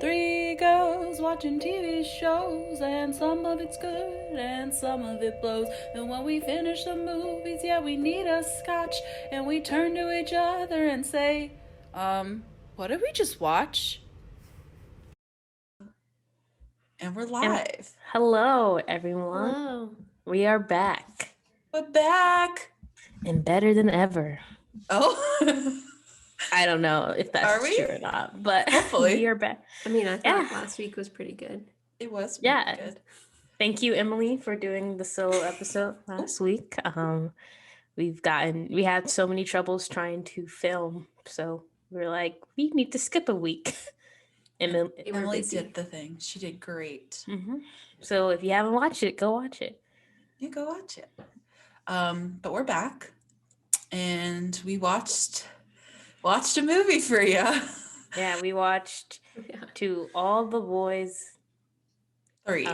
Three girls watching TV shows, and some of it's good and some of it blows. And when we finish the movies, yeah, we need a scotch, and we turn to each other and say, what did we just watch? And we're live. Hello, everyone. Hello. We are back We're back. and better than ever. Oh, I don't know if Are that's we? true or not, but Hopefully. we are back. I mean, I thought Yeah. last week was pretty good. it was pretty Yeah. good. Thank you, Emily, for doing the solo episode last week. We had so many troubles trying to film, so we're like, we need to skip a week. They were Emily busy. did the thing. She did great. So if you haven't watched it, go watch it. Yeah, go watch it. But we're back, and we watched a movie for you. Yeah, we watched Yeah. To All the Boys. 3.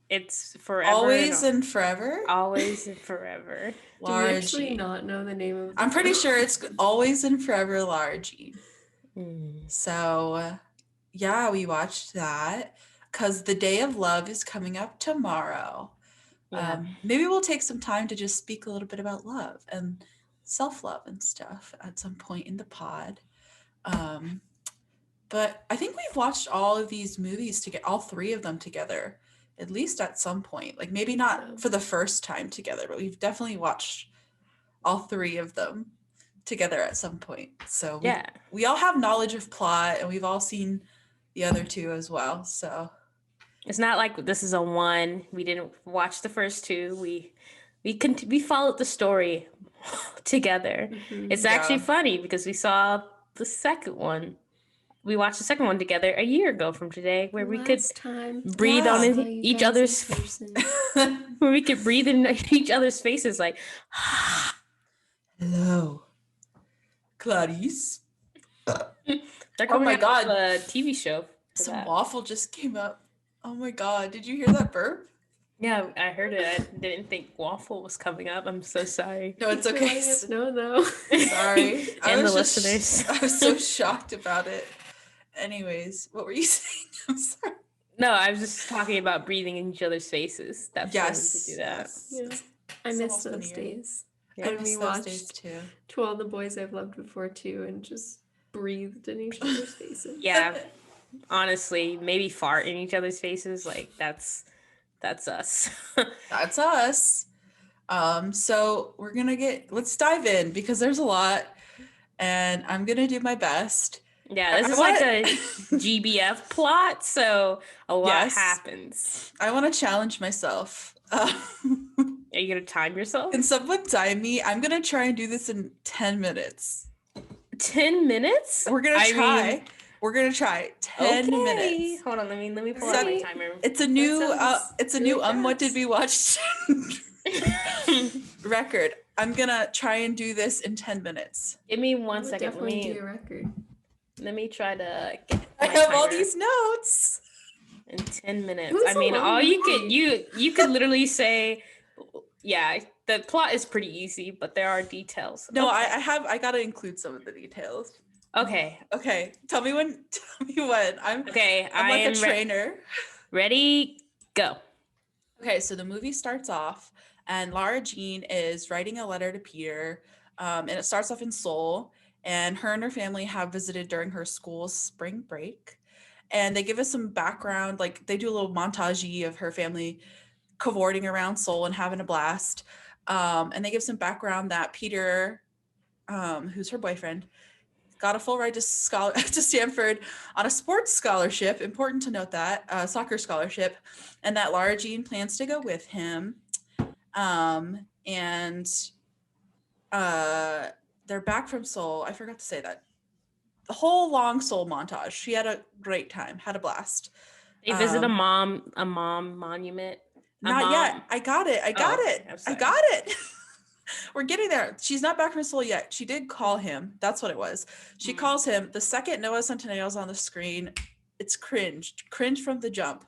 It's forever. Always and forever. Always and forever. Do we actually Largy. not know the name of the I'm pretty film? sure it's always and forever Largy. Mm. So, yeah, we watched that because the Day of Love is coming up tomorrow. Yeah. Maybe we'll take some time to just speak a little bit about love and self-love and stuff at some point in the pod. But I think we've watched all of these movies to get all 3 of them together, at least at some point. Like maybe not for the first time together, but we've definitely watched all 3 of them together at some point. So Yeah. we all have knowledge of plot, and we've all seen the other 2 as well. So It's not like this is a one. We didn't watch the first 2. We followed the story together. It's actually funny because we saw the second one. We watched the second one together a year ago from today, where we could Last time breathe Yeah. on I saw you each guys other's in person. where we could breathe in each other's faces like hello, Clarice. they're Oh my coming out with God. a TV show for Some that. waffle just came up. Oh my God. Did you hear that burp? Yeah, I heard it. I didn't think waffle was coming up. I'm so sorry. No, it's Thanks for okay. letting us know, though. Sorry. And the just- listeners. I was so shocked about it. Anyways, what were you saying? I'm sorry. No, I was just talking about breathing in each other's faces. That's why we Yes. could do that. Yes. Yeah. I So miss much those funnier. days. Yeah. I When miss we those days watched too. To All the Boys I've Loved Before too, and just breathed in each other's faces. Yeah, honestly, maybe fart in each other's faces. Like that's us. That's us. So let's dive in because there's a lot, and I'm gonna do my best. Yeah, this I is want- like a GBF plot, so a lot Yes. happens. I want to challenge myself. Are you gonna time yourself? Can someone time me? I'm gonna try and do this in 10 minutes. 10 minutes? We're gonna I try. mean, We're gonna try 10 okay. minutes. Hold on, let me pull out my Alright. timer. It's a new sounds new really what did fast. we watch record. I'm gonna try and do this in 10 minutes. Give me I 1 would second. definitely do a record. Let me try to get I my have all timer. these notes. In 10 minutes. That's I mean, a long all you movie. could literally say, yeah, the plot is pretty easy, but there are details. No, Okay. I gotta include some of the details. Okay. Okay, tell me when. I'm Okay. I'm I like am a trainer. ready. Go. Okay, so the movie starts off, and Lara Jean is writing a letter to Peter, and it starts off in Seoul, and her family have visited during her school's spring break, and they give us some background, like they do a little montage of her family cavorting around Seoul and having a blast, and they give some background that Peter, who's her boyfriend, got a full ride to Stanford on a sports scholarship. Important to note that soccer scholarship, and that Lara Jean plans to go with him. And they're back from Seoul. I forgot to say that. The whole long Seoul montage. She had a great time, had a blast. They visit a mom monument. Not yet. I got it. I got it. We're getting there. She's not back from Seoul yet. She did call him. That's what it was. She calls him. The second Noah Centineo is on the screen, it's cringe from the jump.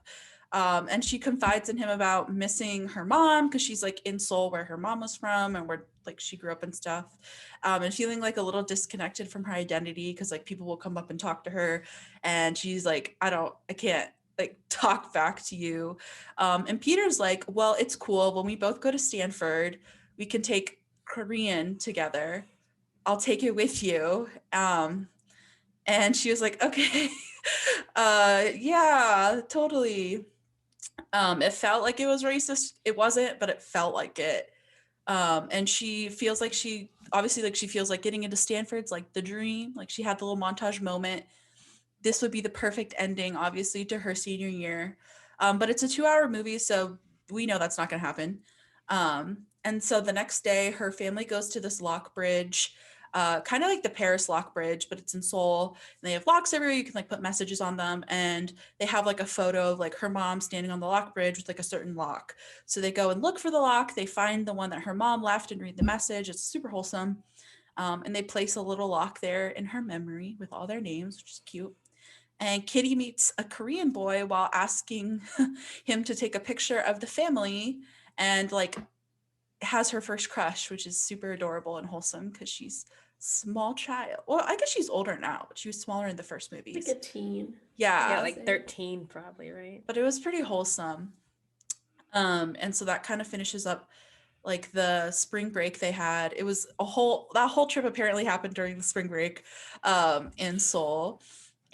And she confides in him about missing her mom because she's like in Seoul where her mom was from and where like she grew up and stuff, and feeling like a little disconnected from her identity because like people will come up and talk to her and she's like, I can't like talk back to you. And Peter's like, well, it's cool. When we both go to Stanford, we can take Korean together. I'll take it with you. And she was like, okay, yeah, totally. It felt like it was racist. It wasn't, but it felt like it. And she feels like she feels like getting into Stanford's like the dream. Like she had the little montage moment. This would be the perfect ending, obviously, to her senior year. But it's a 2-hour movie, so we know that's not going to happen. And so the next day, her family goes to this lock bridge, kind of like the Paris lock bridge, but it's in Seoul. And they have locks everywhere. You can like put messages on them. And they have like a photo of like her mom standing on the lock bridge with like a certain lock. So they go and look for the lock. They find the one that her mom left and read the message. It's super wholesome. And they place a little lock there in her memory with all their names, which is cute. And Kitty meets a Korean boy while asking him to take a picture of the family and like has her first crush, which is super adorable and wholesome because she's small child. Well, I guess she's older now, but she was smaller in the first movies. Like a teen. Yeah, Yeah. like 13 probably, right? But it was pretty wholesome. And so that kind of finishes up like the spring break they had. It was that whole trip apparently happened during the spring break in Seoul.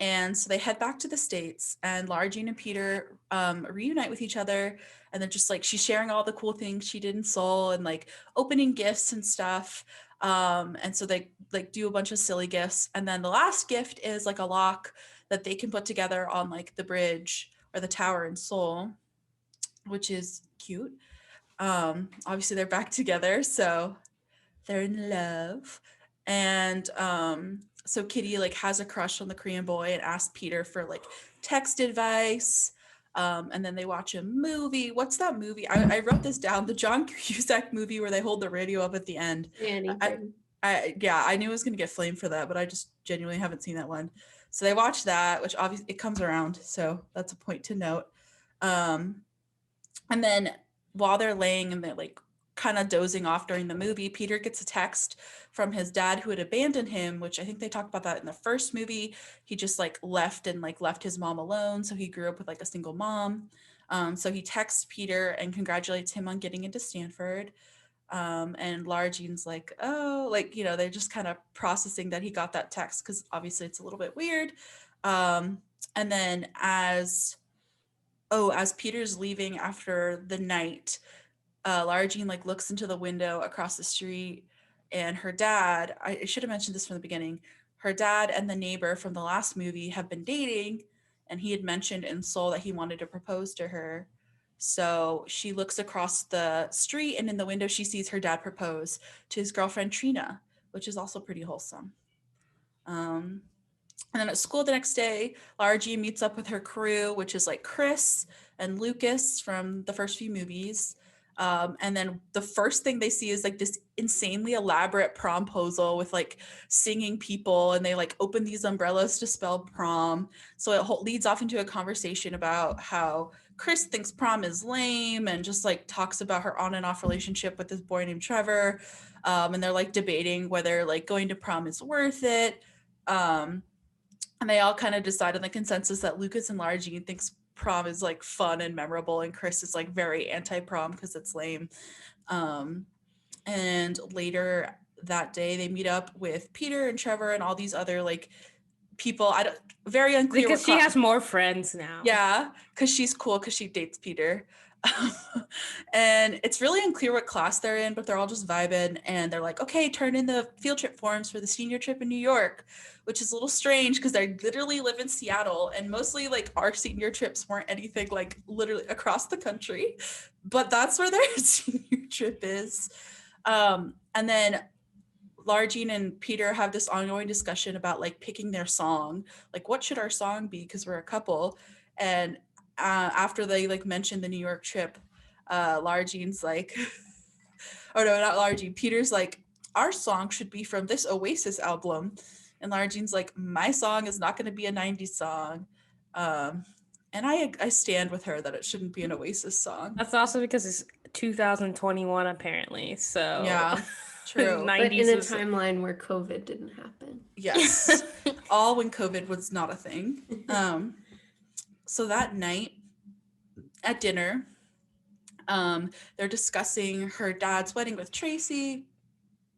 And so they head back to the States, and Lara Jean and Peter reunite with each other. And they're just like, she's sharing all the cool things she did in Seoul and like opening gifts and stuff. And so they like do a bunch of silly gifts. And then the last gift is like a lock that they can put together on like the bridge or the tower in Seoul, which is cute. Obviously they're back together, so they're in love. And so Kitty like has a crush on the Korean boy and asks Peter for like text advice. And then they watch a movie. What's that movie? I wrote this down. The John Cusack movie where they hold the radio up at the end. Anything. I knew I was gonna get flamed for that, but I just genuinely haven't seen that one. So they watch that, which obviously it comes around. So that's a point to note. And then while they're laying and they're like kind of dozing off during the movie, Peter gets a text from his dad who had abandoned him, which I think they talked about that in the first movie. He just like left his mom alone. So he grew up with like a single mom. So he texts Peter and congratulates him on getting into Stanford. And Lara Jean's like, oh, like, you know, they're just kind of processing that he got that text because obviously it's a little bit weird. And then as Peter's leaving after the night, Lara Jean like looks into the window across the street, and her dad, I should have mentioned this from the beginning, her dad and the neighbor from the last movie have been dating, and he had mentioned in Seoul that he wanted to propose to her. So she looks across the street, and in the window she sees her dad propose to his girlfriend Trina, which is also pretty wholesome. And then at school the next day, Lara Jean meets up with her crew, which is like Chris and Lucas from the first few movies. And then the first thing they see is like this insanely elaborate promposal with like singing people, and they like open these umbrellas to spell prom. So it leads off into a conversation about how Chris thinks prom is lame and just like talks about her on and off relationship with this boy named Trevor. And they're like debating whether like going to prom is worth it. And they all kind of decide on the consensus that Lucas and Lara Jean thinks prom is like fun and memorable, and Chris is like very anti-prom because it's lame. And later that day, they meet up with Peter and Trevor and all these other like people. Very unclear because she has more friends now. Yeah, because she's cool because she dates Peter. And it's really unclear what class they're in, but they're all just vibing, and they're like, okay, turn in the field trip forms for the senior trip in New York, which is a little strange because they literally live in Seattle, and mostly like our senior trips weren't anything like literally across the country, but that's where their senior trip is. And then Lara Jean and Peter have this ongoing discussion about like picking their song, like what should our song be because we're a couple. And after they like mention the New York trip, Lara Jean's like, oh no, not Lara Jean. Peter's like, our song should be from this Oasis album, and Lara Jean's like, my song is not going to be a '90s song. And I stand with her that it shouldn't be an Oasis song. That's also because it's 2021 apparently. So yeah, true. But in a 90s was timeline where COVID didn't happen. Yes, all when COVID was not a thing. So that night at dinner, they're discussing her dad's wedding with Tracy.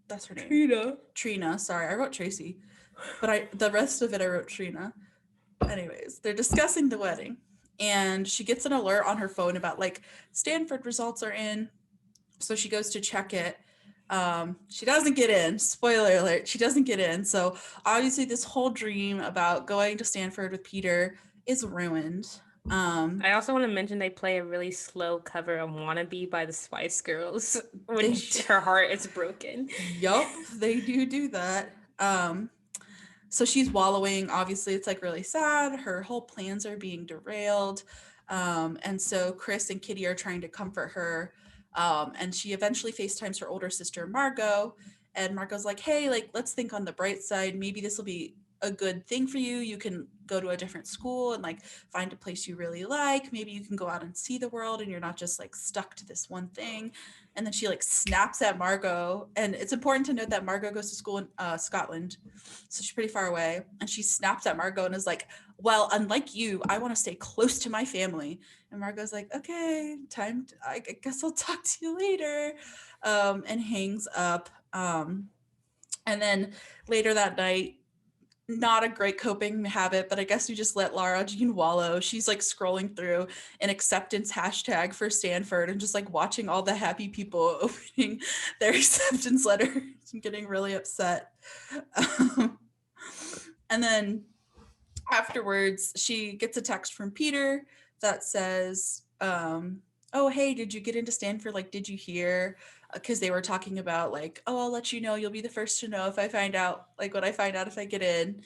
That's her name. Trina. Sorry, I wrote Tracy, but the rest of it I wrote Trina. Anyways, they're discussing the wedding, and she gets an alert on her phone about like Stanford results are in. So she goes to check it. She doesn't get in. Spoiler alert, she doesn't get in. So obviously this whole dream about going to Stanford with Peter is ruined. I also want to mention they play a really slow cover of Wannabe by the Spice Girls when her heart is broken. Yup, they do that. So she's wallowing. Obviously, it's like really sad. Her whole plans are being derailed. And so Chris and Kitty are trying to comfort her. And she eventually FaceTimes her older sister, Margot. And Margot's like, hey, like, let's think on the bright side. Maybe this will be a good thing for you. You can go to a different school and like find a place you really like. Maybe you can go out and see the world and you're not just like stuck to this one thing. And then she like snaps at Margot. And it's important to note that Margot goes to school in Scotland. So she's pretty far away. And she snaps at Margot and is like, well, unlike you, I want to stay close to my family. And Margot's like, okay, I guess I'll talk to you later. And hangs up. And then later that night, not a great coping habit, but I guess we just let Lara Jean wallow. She's like scrolling through an acceptance hashtag for Stanford and just like watching all the happy people opening their acceptance letters and getting really upset. And then afterwards, she gets a text from Peter that says, oh, hey, did you get into Stanford? Like, did you hear? Because they were talking about like, oh, I'll let you know. You'll be the first to know if I find out, like when I find out if I get in.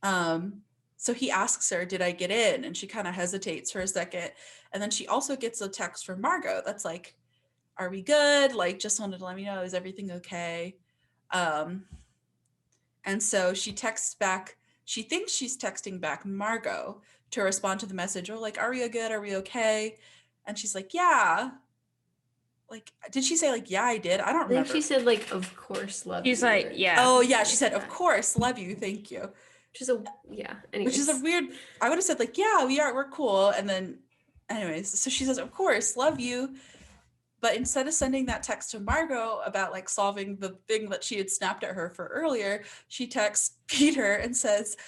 So he asks her, did I get in? And she kind of hesitates for a second. And then she also gets a text from Margot that's like, are we good? Like, just wanted to let me know, is everything okay? And so she texts back, she thinks she's texting back Margot to respond to the message, oh, like, are we good? Are we okay? And she's like, yeah. Like, did she say like, yeah, I did? I don't remember. I think she said like, of course, love you. She's like, yeah. Oh yeah, she said, of course, love you, thank you. Anyways. Which is a weird, I would have said like, yeah, we're cool. And then anyways, so she says, of course, love you. But instead of sending that text to Margot about like solving the thing that she had snapped at her for earlier, she texts Peter and says,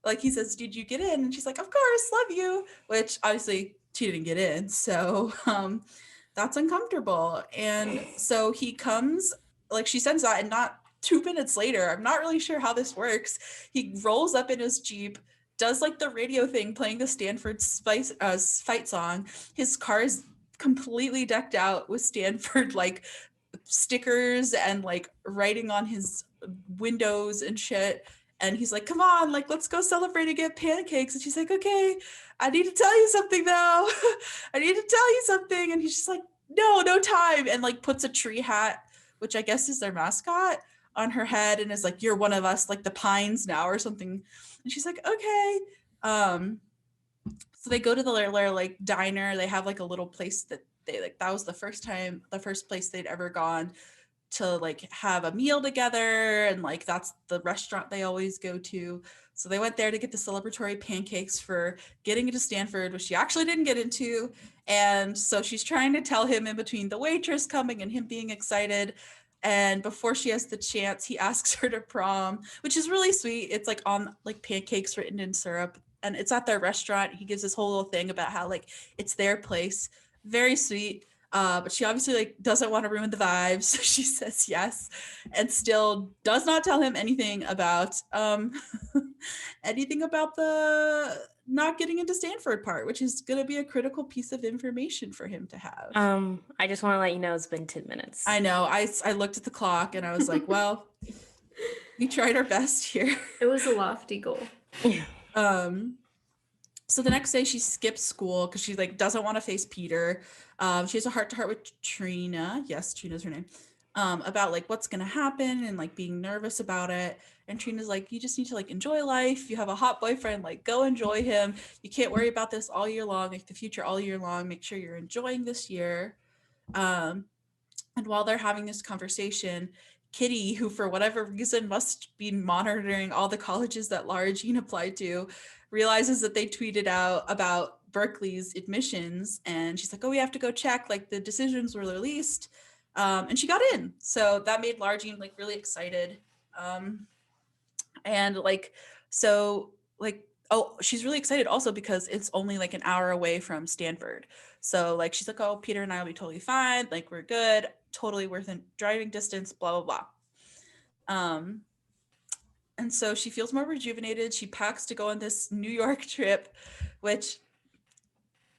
like he says, did you get in? And she's like, of course, love you, which obviously she didn't get in. So that's uncomfortable. And so he comes, like she sends that, and not 2 minutes later, I'm not really sure how this works, he rolls up in his Jeep, does like the radio thing playing the Stanford fight song. His car is completely decked out with Stanford like stickers and like writing on his windows and shit. And he's like, come on, like, let's go celebrate and get pancakes. And she's like, okay, I need to tell you something though. I need to tell you something. And he's just like, no time. And like puts a tree hat, which I guess is their mascot, on her head and is like, you're one of us, like the Pines now or something. And she's like, okay. So they go to the like diner. They have like a little place that they like, that was the first place they'd ever gone to like have a meal together, and like that's the restaurant they always go to. So they went there to get the celebratory pancakes for getting into Stanford, which she actually didn't get into. And so she's trying to tell him in between the waitress coming and him being excited. And before she has the chance, he asks her to prom, which is really sweet. It's like on like pancakes written in syrup, and it's at their restaurant. He gives this whole little thing about how like it's their place. Very sweet. But she obviously like doesn't want to ruin the vibes, so she says yes, and still does not tell him anything about the not getting into Stanford part, which is going to be a critical piece of information for him to have. I just want to let you know it's been 10 minutes. I know. I looked at the clock and I was like, well, we tried our best here. It was a lofty goal. Yeah. So the next day she skips school because she like doesn't want to face Peter. She has a heart-to-heart with Trina. Yes, Trina's her name. about like what's gonna happen and like being nervous about it. And Trina's like, you just need to like enjoy life. You have a hot boyfriend, like go enjoy him. You can't worry about this all year long, like the future all year long. Make sure you're enjoying this year. Um, and while they're having this conversation, Kitty, who for whatever reason must be monitoring all the colleges that Lara Jean applied to, realizes that they tweeted out about Berkeley's admissions, and she's like, "Oh, we have to go check. Like the decisions were released," and she got in. So that made Lara Jean like really excited, and like so like oh, she's really excited also because it's only like an hour away from Stanford. So like she's like, "Oh, Peter and I will be totally fine. Like we're good. Totally within driving distance. Blah blah blah." And so she feels more rejuvenated. She packs to go on this New York trip, which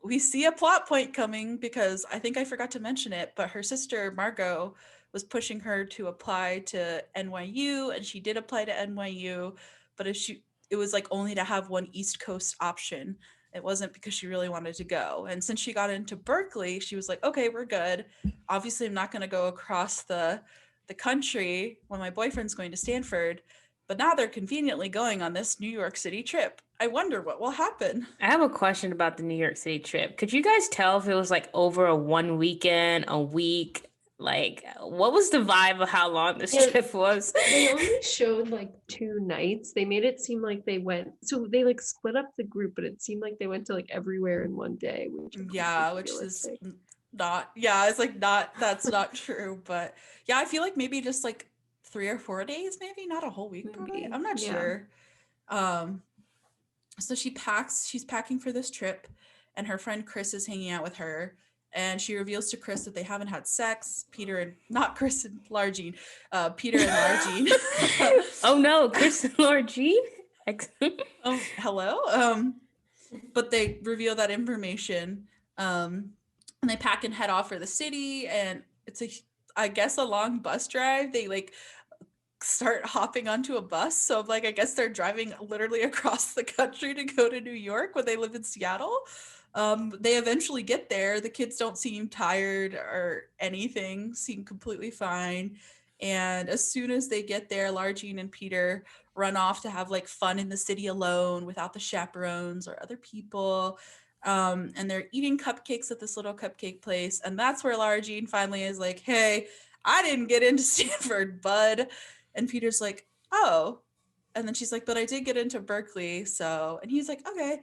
we see a plot point coming because I think I forgot to mention it, but her sister Margot was pushing her to apply to NYU, and she did apply to NYU, but it was like only to have one East Coast option. It wasn't because she really wanted to go. And since she got into Berkeley, she was like, okay, we're good. Obviously, I'm not going to go across the country when my boyfriend's going to Stanford. But now they're conveniently going on this New York City trip. I wonder what will happen. I have a question about the New York City trip. Could you guys tell if it was like over a 1 weekend, a week? Like, what was the vibe of how long this trip was? They only showed like 2 nights. They made it seem like they went, so they like split up the group, but it seemed like they went to like everywhere in one day, which is not, it's like not, that's not true. But yeah, I feel like maybe just like 3 or 4 days, maybe not a whole week. Probably. I'm not sure. So she's packing for this trip, and her friend Chris is hanging out with her, and she reveals to Chris that they haven't had sex. Peter and not Chris and Lara Jean, Peter and Lara Jean. Oh no, Chris and Lara Jean. Hello. But they reveal that information, and they pack and head off for the city, and it's I guess a long bus drive. They like start hopping onto a bus. So like, I guess they're driving literally across the country to go to New York when they live in Seattle. They eventually get there. The kids don't seem tired or anything, seem completely fine. And as soon as they get there, Lara Jean and Peter run off to have like fun in the city alone without the chaperones or other people. And they're eating cupcakes at this little cupcake place. And that's where Lara Jean finally is like, hey, I didn't get into Stanford, bud. And Peter's like, oh. And then she's like, but I did get into Berkeley. So, and he's like, okay,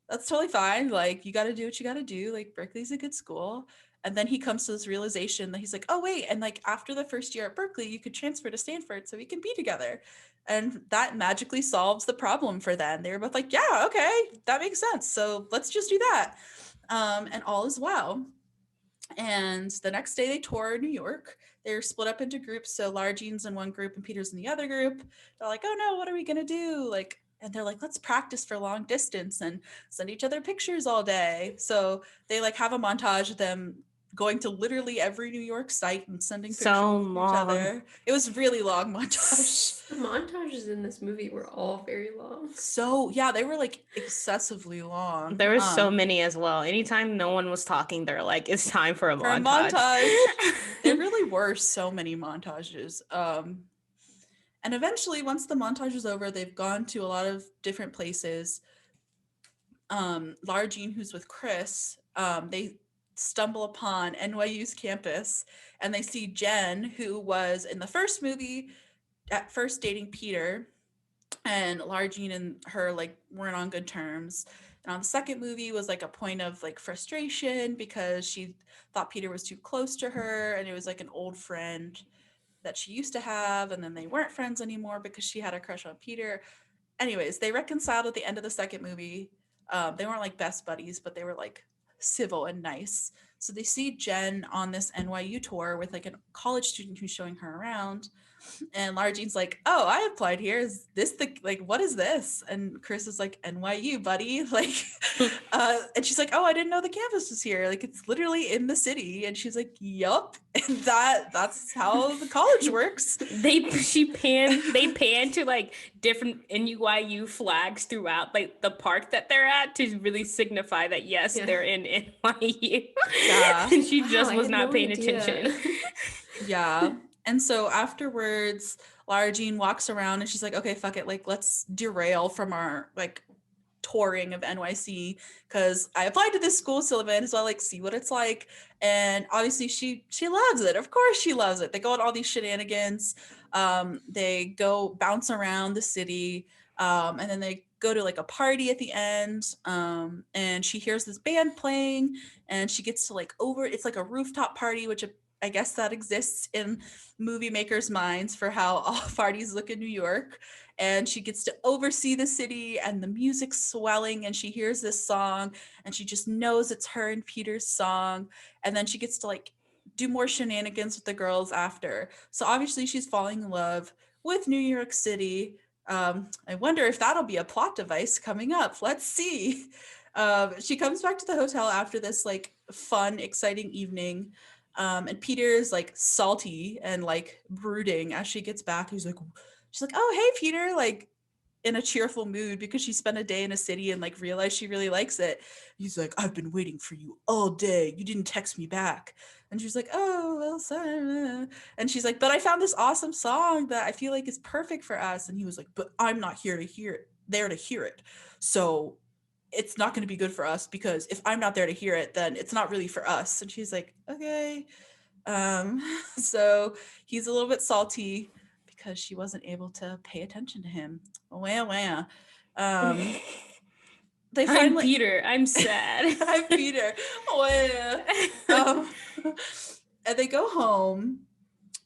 that's totally fine. Like, you got to do what you got to do. Like, Berkeley's a good school. And then he comes to this realization that he's like, oh, wait. And like, after the first year at Berkeley, you could transfer to Stanford so we can be together. And that magically solves the problem for them. They were both like, yeah, okay, that makes sense. So let's just do that. And all is well. And the next day they tour New York. They're split up into groups. So Lara Jean's in one group and Peter's in the other group. They're like, oh no, what are we gonna do? Like, and they're like, let's practice for long distance and send each other pictures all day. So they like have a montage of them going to literally every New York site and sending pictures to each other. It was really long montage. The montages in this movie were all very long. So yeah, they were like excessively long. There were so many as well. Anytime no one was talking, they're like, it's time for a montage. There really were so many montages. And eventually, once the montage is over, they've gone to a lot of different places. Lara Jean, who's with Chris, they stumble upon NYU's campus, and they see Jen, who was in the first movie at first dating Peter, and Lara Jean and her like weren't on good terms. And on the second movie was like a point of like frustration because she thought Peter was too close to her, and it was like an old friend that she used to have, and then they weren't friends anymore because she had a crush on Peter. Anyways, they reconciled at the end of the second movie. They weren't like best buddies, but they were like civil and nice. So they see Jen on this NYU tour with like a college student who's showing her around. And Lara Jean's like, oh, I applied here. Is this the, like, what is this? And Chris is like, NYU, buddy. Like, and she's like, oh, I didn't know the campus was here. Like, it's literally in the city. And she's like, yup. And that's how the college works. They pan to like different NYU flags throughout like the park that they're at to really signify that, yes, they're in NYU. Yeah. And she just was not paying attention. Yeah. And so afterwards, Lara Jean walks around and she's like, okay, fuck it. Like, let's derail from our like touring of NYC because I applied to this school, so I as well like see what it's like. And obviously she loves it. Of course she loves it. They go on all these shenanigans. They go bounce around the city. And then they go to like a party at the end. And she hears this band playing and she gets to like it's like a rooftop party, which I guess that exists in movie makers' minds for how all parties look in New York. And she gets to oversee the city and the music's swelling and she hears this song and she just knows it's her and Peter's song. And then she gets to like do more shenanigans with the girls after. So obviously she's falling in love with New York City. I wonder if that'll be a plot device coming up. Let's see. She comes back to the hotel after this like fun, exciting evening. And Peter's like salty and like brooding as she gets back. She's like, oh, hey, Peter, like in a cheerful mood because she spent a day in a city and like realized she really likes it. He's like, I've been waiting for you all day. You didn't text me back. And she's like, oh, well, sorry. And she's like, but I found this awesome song that I feel like is perfect for us. And he was like, but I'm not there to hear it. So it's not going to be good for us because if I'm not there to hear it, then it's not really for us. And she's like, okay. So he's a little bit salty because she wasn't able to pay attention to him. Wah, wah. They finally... I'm Peter. I'm sad. I'm Peter. Wah. And they go home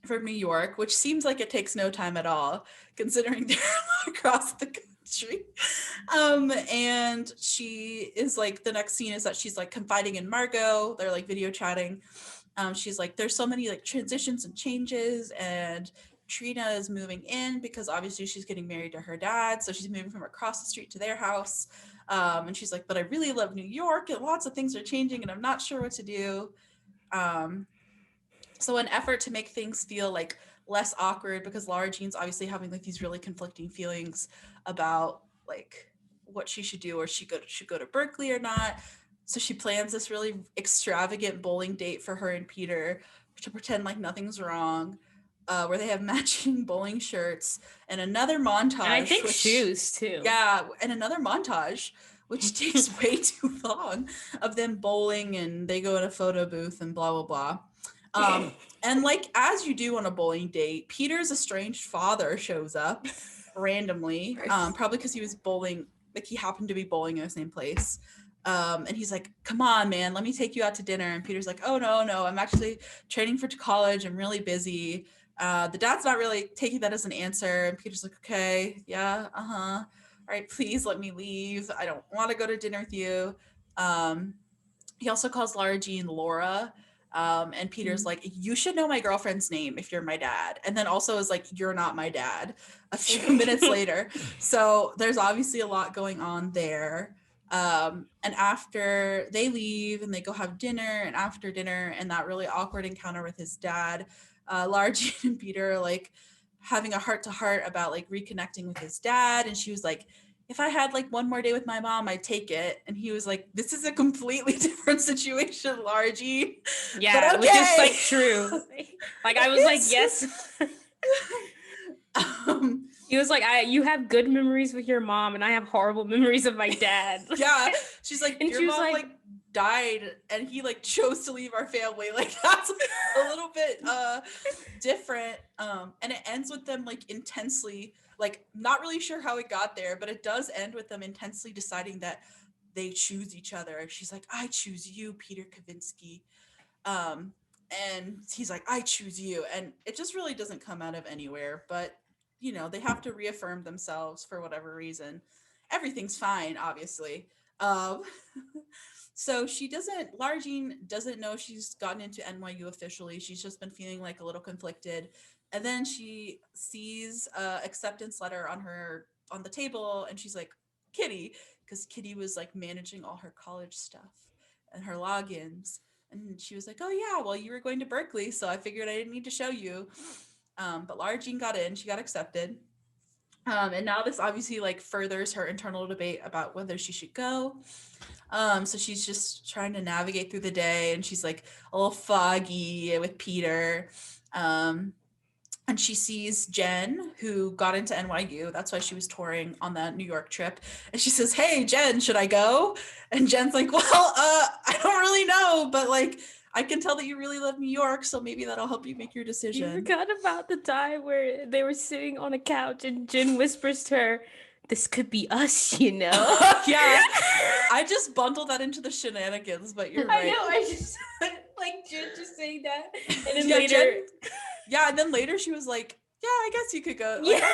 from New York, which seems like it takes no time at all, considering they're across the country. And she is like, the next scene is that she's like confiding in Margot. They're like video chatting. She's like, there's so many like transitions and changes, and Trina is moving in because obviously she's getting married to her dad. So she's moving from across the street to their house. And she's like, but I really love New York and lots of things are changing and I'm not sure what to do. So an effort to make things feel like less awkward, because Lara Jean's obviously having like these really conflicting feelings about like what she should do, or she should go to Berkeley or not. So she plans this really extravagant bowling date for her and Peter to pretend like nothing's wrong, where they have matching bowling shirts and another montage. And I think shoes too. Yeah, and another montage, which takes way too long, of them bowling, and they go in a photo booth and blah, blah, blah. And like, as you do on a bowling date, Peter's estranged father shows up randomly, probably because he was bowling, like he happened to be bowling in the same place. And he's like, come on, man, let me take you out to dinner. And Peter's like, oh, no, I'm actually training for college. I'm really busy. The dad's not really taking that as an answer. And Peter's like, okay, yeah, all right, please let me leave. I don't want to go to dinner with you. He also calls Lara Jean Laura. And Peter's like, you should know my girlfriend's name if you're my dad. And then also is like, you're not my dad a few minutes later. So there's obviously a lot going on there. And after they leave and they go have dinner, and after dinner and that really awkward encounter with his dad, Lara Jean and Peter are like having a heart-to-heart about like reconnecting with his dad. And she was like, if I had like one more day with my mom, I'd take it. And he was like, this is a completely different situation, Lara Jean. Yeah, okay. Which is like true. Like I was like, yes. He was like, you have good memories with your mom and I have horrible memories of my dad. Yeah. She's like, and your mom like died and he like chose to leave our family. Like that's a little bit different. And it ends with them like intensely, like not really sure how it got there, but it does end with them intensely deciding that they choose each other. She's like, I choose you, Peter Kavinsky. And he's like, I choose you. And it just really doesn't come out of anywhere, but you know, they have to reaffirm themselves for whatever reason. Everything's fine, obviously. So Lara Jean doesn't know she's gotten into NYU officially. She's just been feeling like a little conflicted. And then she sees acceptance letter on the table, and she's like, Kitty, because Kitty was like managing all her college stuff and her logins. And she was like, oh yeah, well, you were going to Berkeley, so I figured I didn't need to show you. But Lara Jean got in, she got accepted. And now this obviously like furthers her internal debate about whether she should go. So she's just trying to navigate through the day, and she's like a little foggy with Peter. and she sees Jen, who got into NYU. That's why she was touring on that New York trip. And she says, "Hey, Jen, should I go?" And Jen's like, "Well, I don't really know, but like, I can tell that you really love New York, so maybe that'll help you make your You decision." forgot about the time where they were sitting on a couch and Jen whispers to her, "This could be us, you know?" Yeah, I just bundled that into the shenanigans, but you're I right. know. I just like Jen just saying that, and then Yeah, later, Jen. Yeah, and then later she was like, "Yeah, I guess you could go." Like, yeah.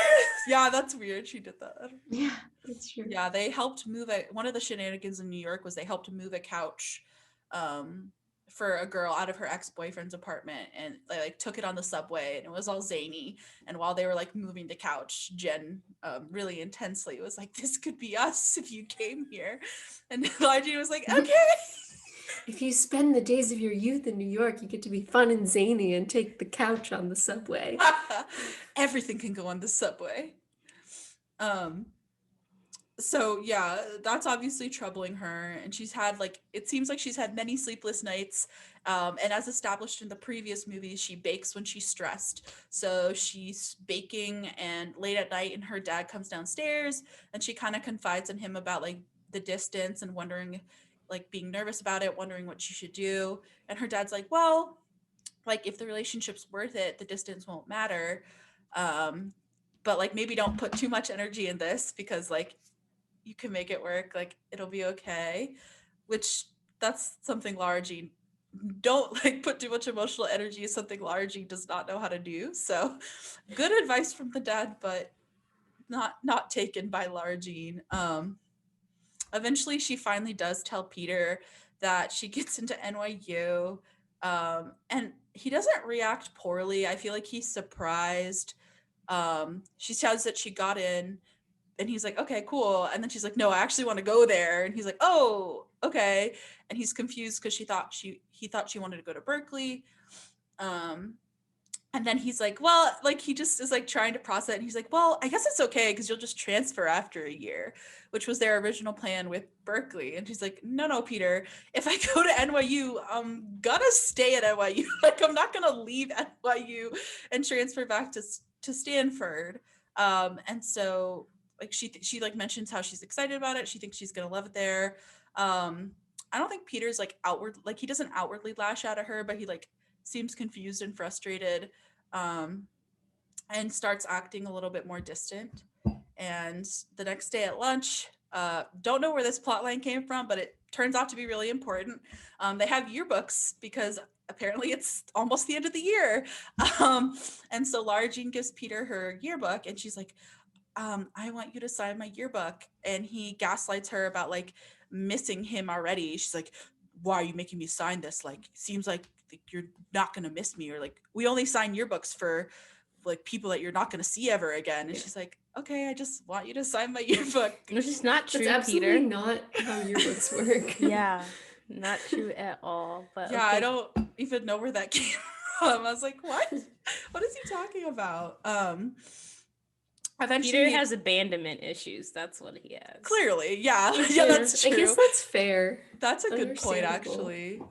yeah, that's weird. She did that. Yeah, that's true. Yeah, they helped move one of the shenanigans in New York was they helped move a couch for a girl out of her ex-boyfriend's apartment, and they like took it on the subway, and it was all zany. And while they were like moving the couch, Jen really intensely was like, "This could be us if you came here." And Margie was like, "Okay." If you spend the days of your youth in New York, you get to be fun and zany and take the couch on the subway. Everything can go on the subway. So yeah, that's obviously troubling her, and she's had like, it seems like she's had many sleepless nights, and as established in the previous movies, she bakes when she's stressed. So she's baking and late at night, and her dad comes downstairs, and she kind of confides in him about like the distance and wondering, like being nervous about it, wondering what she should do. And her dad's like, "Well, like if the relationship's worth it, the distance won't matter, but like maybe don't put too much energy in this, because like you can make it work, like it'll be okay." Which, that's something Lara Jean, don't like put too much emotional energy, is something Lara Jean does not know how to do. So good advice from the dad, but not taken by Lara Jean. Eventually she finally does tell Peter that she gets into NYU, and he doesn't react poorly. I feel like he's surprised. She says that she got in, and he's like, "Okay, cool." And then she's like, "No, I actually want to go there." And he's like, "Oh, okay." And he's confused because he thought she wanted to go to Berkeley. Um, and then he's like, "Well," like he just is like trying to process it. And he's like, "Well, I guess it's okay because you'll just transfer after a year," which was their original plan with Berkeley. And she's like, "No, no, Peter, if I go to NYU, I'm gonna stay at NYU. Like, I'm not gonna leave NYU and transfer back to Stanford." And so like she like mentions how she's excited about it. She thinks she's gonna love it there. I don't think Peter's like he doesn't outwardly lash out at her, but he like seems confused and frustrated, um, and starts acting a little bit more distant. And the next day at lunch, don't know where this plot line came from, but it turns out to be really important. They have yearbooks because apparently it's almost the end of the year. Um, and so Lara Jean gives Peter her yearbook, and she's like, "I want you to sign my yearbook." And he gaslights her about like missing him already. She's like, "Why are you making me sign this? Like, seems like you're not gonna miss me, or like we only sign yearbooks for like people that you're not gonna see ever again." And she's like, "Okay, I just want you to sign my yearbook." Which is not That's true, absolutely Peter. not how yearbooks work. Yeah, not true at all. But Yeah, okay. I don't even know where that came from. I was like, "What? What is he talking about?" Eventually, Peter has abandonment issues. That's what he has. clearly, yeah, yeah, Yeah, that's true. I guess that's fair. That's a good point, Understandable. actually.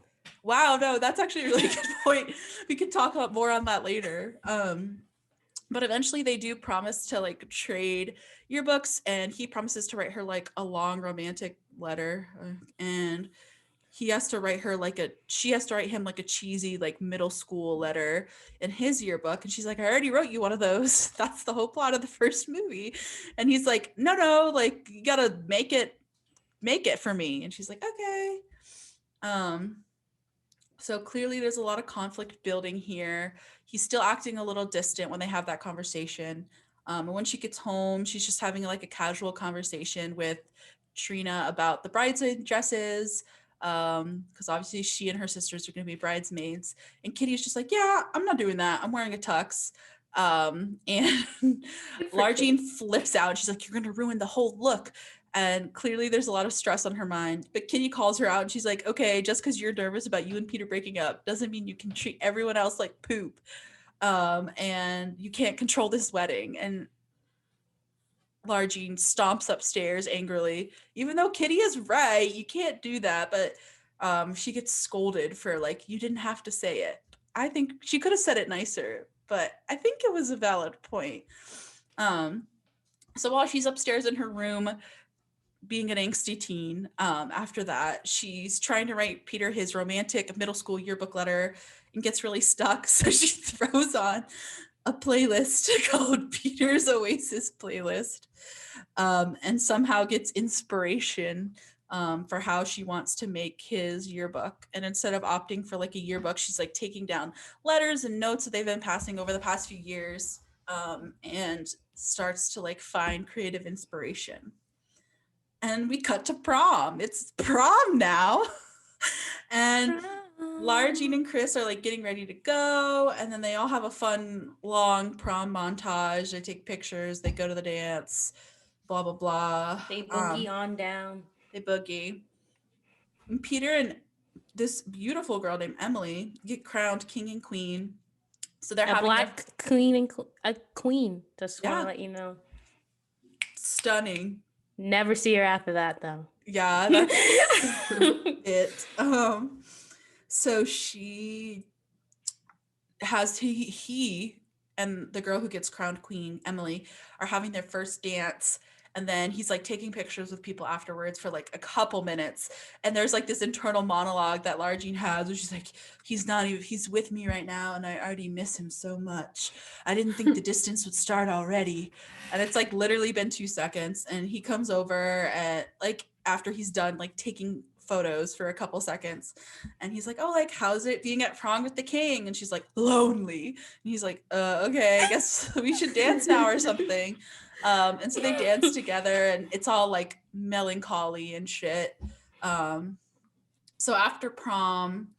Wow, no, that's actually a really good point. We could talk about more on that later. But eventually they do promise to like trade yearbooks, and he promises to write her like a long romantic letter, and he has to write her like she has to write him like a cheesy like middle school letter in his yearbook. And she's like, "I already wrote you one of those." That's the whole plot of the first movie. And he's like, "No, like you gotta make it for me." And she's like, "Okay." um so clearly there's a lot of conflict building here. He's still acting a little distant when they have that conversation. And when she gets home, she's just having like a casual conversation with Trina about the bridesmaid dresses. Because obviously she and her sisters are going to be bridesmaids. And Kitty's just like, "Yeah, I'm not doing that. I'm wearing a tux." And Lara Jean flips out. She's like, "You're going to ruin the whole look." And clearly there's a lot of stress on her mind. But Kitty calls her out, and she's like, "Okay, just because you're nervous about you and Peter breaking up doesn't mean you can treat everyone else like poop. And you can't control this wedding." And Lara Jean stomps upstairs angrily, even though Kitty is right. You can't do that. But she gets scolded for like, "You didn't have to say it." I think she could have said it nicer, but I think it was a valid point. So while she's upstairs in her room being an angsty teen, after that, she's trying to write Peter his romantic middle school yearbook letter and gets really stuck. So she throws on a playlist called Peter's Oasis playlist, and somehow gets inspiration for how she wants to make his yearbook. And instead of opting for like a yearbook, she's like taking down letters and notes that they've been passing over the past few years, and starts to like find creative inspiration. And we cut to prom. It's prom now. And Lara Jean and Chris are like getting ready to go, and then they all have a fun long prom montage. They take pictures, they go to the dance, blah blah blah. They boogie on down. They boogie. And Peter and this beautiful girl named Emily get crowned king and queen. So they're having black queen and a queen. Just want to let you know. Stunning. Never see her after that though. Yeah, that's it. So she has he and the girl who gets crowned queen, Emily, are having their first dance. And then he's like taking pictures with people afterwards for like a couple minutes. And there's like this internal monologue that Lara Jean has where she's like, he's with me right now. And I already miss him so much. I didn't think the distance would start already. And it's like literally been 2 seconds. And he comes over and like after he's done like taking photos for a couple seconds. And he's like, oh, like, how's it being at prom with the king? And she's like, lonely. And he's like, okay, I guess we should dance now or something. And so they dance together and it's all like melancholy and shit. So after prom,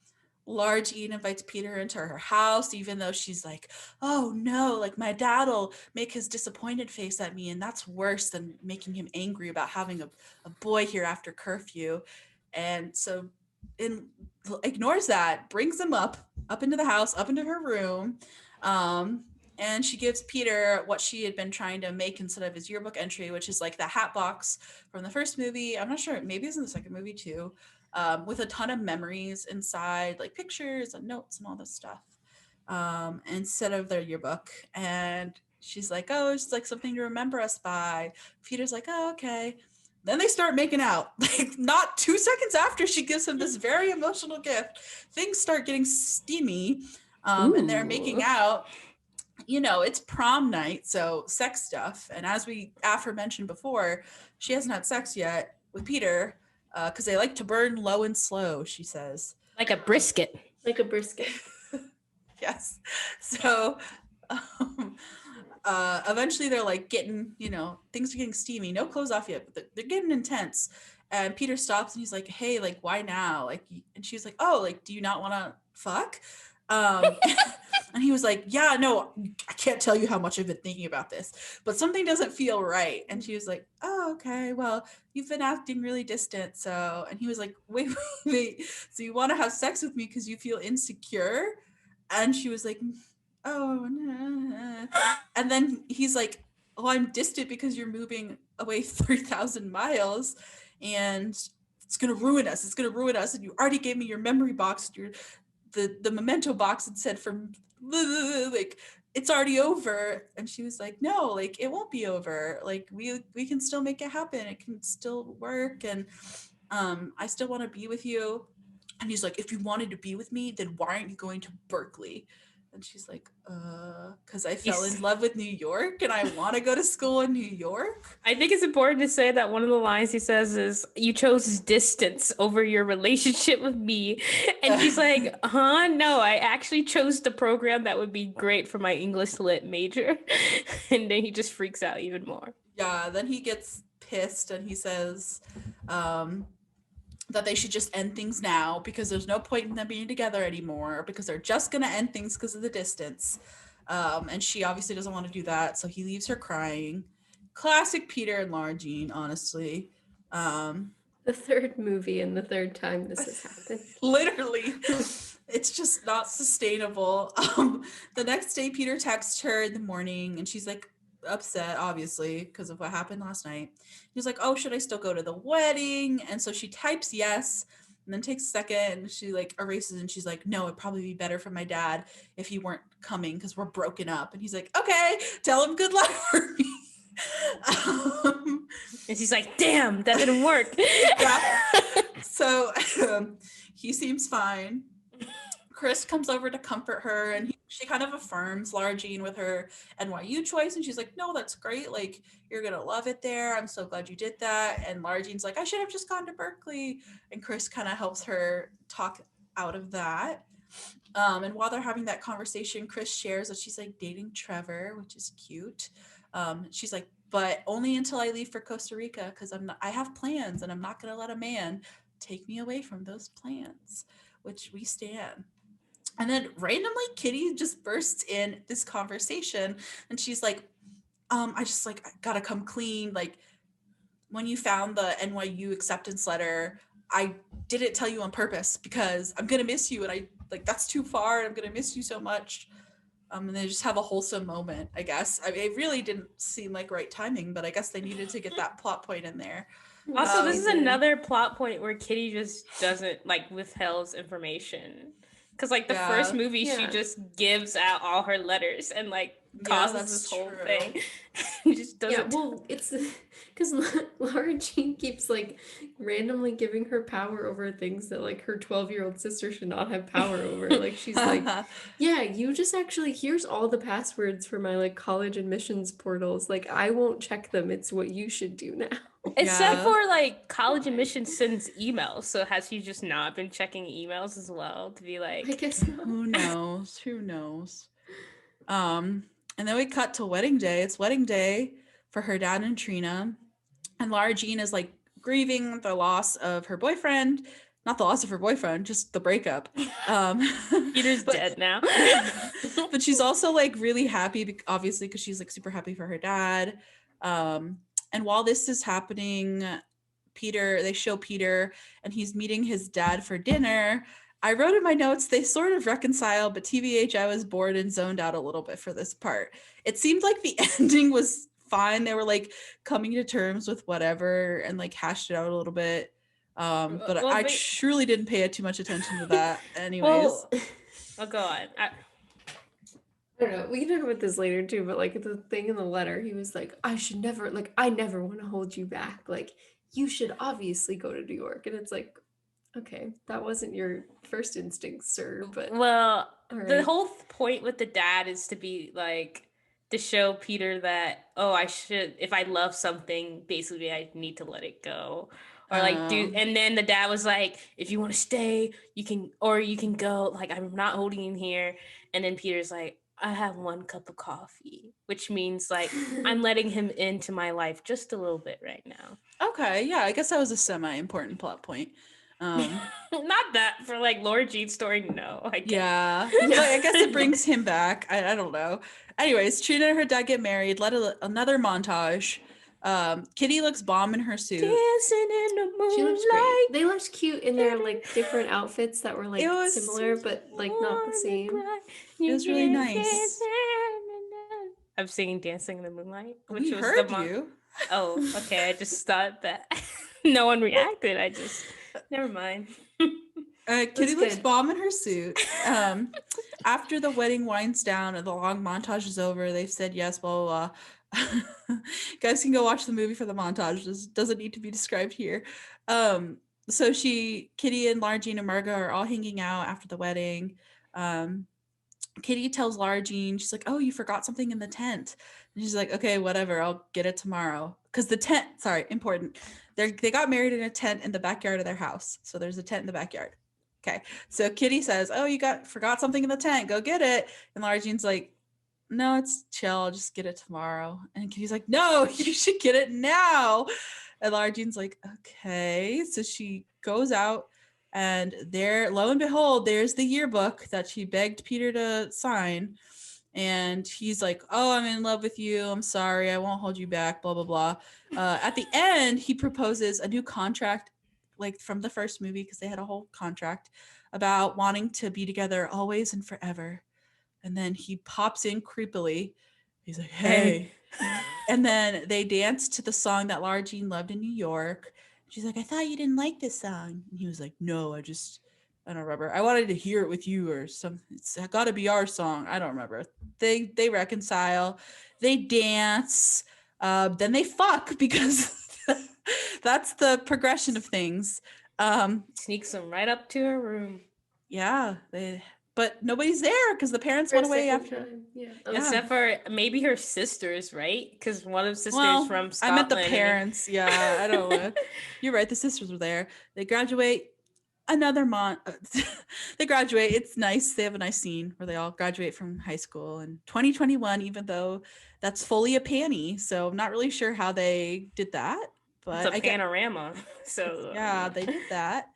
Lara Jean invites Peter into her house, even though she's like, oh no, like my dad will make his disappointed face at me. And that's worse than making him angry about having a boy here after curfew. And so ignores that, brings him up into the house, up into her room. And she gives Peter what she had been trying to make instead of his yearbook entry, which is like the hat box from the first movie. I'm not sure, maybe it's in the second movie too, with a ton of memories inside, like pictures and notes and all this stuff, instead of their yearbook. And she's like, oh, it's like something to remember us by. Peter's like, oh, okay. Then they start making out. Like not 2 seconds after she gives him this very emotional gift, things start getting steamy, and they're making out. You know, it's prom night, so sex stuff. And as we aforementioned before, she hasn't had sex yet with Peter because they like to burn low and slow, she says. Like a brisket. Like a brisket. Yes. So eventually they're like getting, you know, things are getting steamy. No clothes off yet, but they're getting intense. And Peter stops and he's like, hey, like, why now? Like, and she's like, oh, like, do you not want to fuck? And he was like, yeah, no, I can't tell you how much I've been thinking about this, but something doesn't feel right. And she was like, oh, okay, well, you've been acting really distant. So, and he was like, wait, so you want to have sex with me because you feel insecure? And she was like, oh, no. And then he's like, oh, I'm distant because you're moving away 3,000 miles and it's going to ruin us. It's going to ruin us. And you already gave me your memory box, the memento box, and said from like it's already over. And she was like, no, like it won't be over, like we can still make it happen, it can still work, and I still want to be with you. And he's like, if you wanted to be with me, then why aren't you going to Berkeley? And she's like, because I fell in love with New York and I want to go to school in New York. I think it's important to say that one of the lines he says is, you chose distance over your relationship with me. And she's like, huh? No, I actually chose the program that would be great for my English lit major. And then he just freaks out even more. Yeah, then he gets pissed and he says, that they should just end things now because there's no point in them being together anymore because they're just going to end things because of the distance. And she obviously doesn't want to do that. So he leaves her crying. Classic Peter and Lara Jean, honestly. The third movie and the third time this has happened. Literally. It's just not sustainable. The next day, Peter texts her in the morning and she's like, upset obviously because of what happened last night. He's like, oh, should I still go to the wedding? And so she types yes, and then takes a second and she like erases and she's like, no, it'd probably be better for my dad if he weren't coming because we're broken up. And he's like, okay, tell him good luck for me. And she's like, damn, that didn't work. Yeah. So he seems fine. Chris comes over to comfort her, and she kind of affirms Lara Jean with her NYU choice, and she's like, no, that's great, like, you're gonna love it there, I'm so glad you did that. And Lara Jean's like, I should have just gone to Berkeley. And Chris kind of helps her talk out of that. And while they're having that conversation, Chris shares that she's like dating Trevor, which is cute. She's like, but only until I leave for Costa Rica, because I have plans and I'm not gonna let a man take me away from those plans, which we stand. And then randomly Kitty just bursts in this conversation and she's like, I just like gotta come clean. Like, when you found the NYU acceptance letter, I didn't tell you on purpose because I'm gonna miss you, and I like that's too far and I'm gonna miss you so much. And they just have a wholesome moment, I guess. I mean, it really didn't seem like right timing, but I guess they needed to get that plot point in there. Also, this is another plot point where Kitty just doesn't like withholds information. Because like the first movie, she just gives out all her letters and like causes this whole thing. Just doesn't. Yeah, well, it's because Lara Jean keeps like randomly giving her power over things that like her 12-year-old sister should not have power over. Like she's like, yeah, you just actually here's all the passwords for my like college admissions portals. Like I won't check them. It's what you should do now. Except for like college admissions sends emails. So has he just not been checking emails as well to be like, I guess not. Who knows? And then we cut to wedding day. It's wedding day for her dad and Trina. And Lara Jean is like grieving the loss of her boyfriend. Not the loss of her boyfriend, just the breakup. Peter's dead now. But she's also like really happy, obviously, because she's like super happy for her dad. And while this is happening, they show Peter and he's meeting his dad for dinner. I wrote in my notes, they sort of reconcile, but TBH, I was bored and zoned out a little bit for this part. It seemed like the ending was fine. They were like coming to terms with whatever and like hashed it out a little bit. But I truly didn't pay too much attention to that anyways. I'll go on. I don't know. We can talk about this later too, but like the thing in the letter, he was like, I never want to hold you back. Like, you should obviously go to New York. And it's like, okay, that wasn't your first instinct, sir. But the whole point with the dad is to be like to show Peter that, I should, if I love something, basically I need to let it go. Or like and then the dad was like, if you want to stay, you can go. Like, I'm not holding you here. And then Peter's like, I have one cup of coffee, which means like I'm letting him into my life just a little bit right now. Okay, yeah, I guess that was a semi-important plot point. Not that for like Lara Jean's story, no. But I guess it brings him back. I don't know. Anyways, Trina and her dad get married. Another montage. Kitty looks bomb in her suit. Dancing in the moonlight. She looks great. They looked cute in their like different outfits that were like similar but like not the same. It was really nice. I'm singing "Dancing in the Moonlight," which we was heard you. Oh, okay. I just thought that no one reacted. Never mind. Kitty looks bomb in her suit. After the wedding winds down and the long montage is over, they've said yes, blah, blah, blah. Guys can go watch the movie for the montage. This doesn't need to be described here. So Kitty and Lara Jean and Margot are all hanging out after the wedding. Kitty tells Lara Jean, she's like, oh, you forgot something in the tent. And she's like, okay, whatever, I'll get it tomorrow. Because the tent, important. They got married in a tent in the backyard of their house. So there's a tent in the backyard. Okay. So Kitty says, oh, you forgot something in the tent. Go get it. And Lara Jean's like, no, it's chill. I'll just get it tomorrow. And Kitty's like, no, you should get it now. And Lara Jean's like, okay. So she goes out and there, lo and behold, there's the yearbook that she begged Peter to sign. And he's like, oh, I'm in love with you. I'm sorry. I won't hold you back, blah, blah, blah. At the end, he proposes a new contract, like from the first movie, because they had a whole contract about wanting to be together always and forever. And then he pops in creepily. He's like, hey. And then they dance to the song that Lara Jean loved in New York. She's like, I thought you didn't like this song. And he was like, no, I don't remember. I wanted to hear it with you or something. It's got to be our song. I don't remember. They reconcile. They dance. Then they fuck because that's the progression of things. Sneaks them right up to her room. Yeah, but nobody's there because the parents went away after. Time. Yeah. Except for maybe her sisters, right? Because one of the sisters from Scotland. I meant the parents. Yeah, I don't know. You're right. The sisters were there. They graduate. Another they graduate. It's nice. They have a nice scene where they all graduate from high school in 2021, even though that's fully a panty. So I'm not really sure how they did that. But it's a panorama. So yeah, they did that.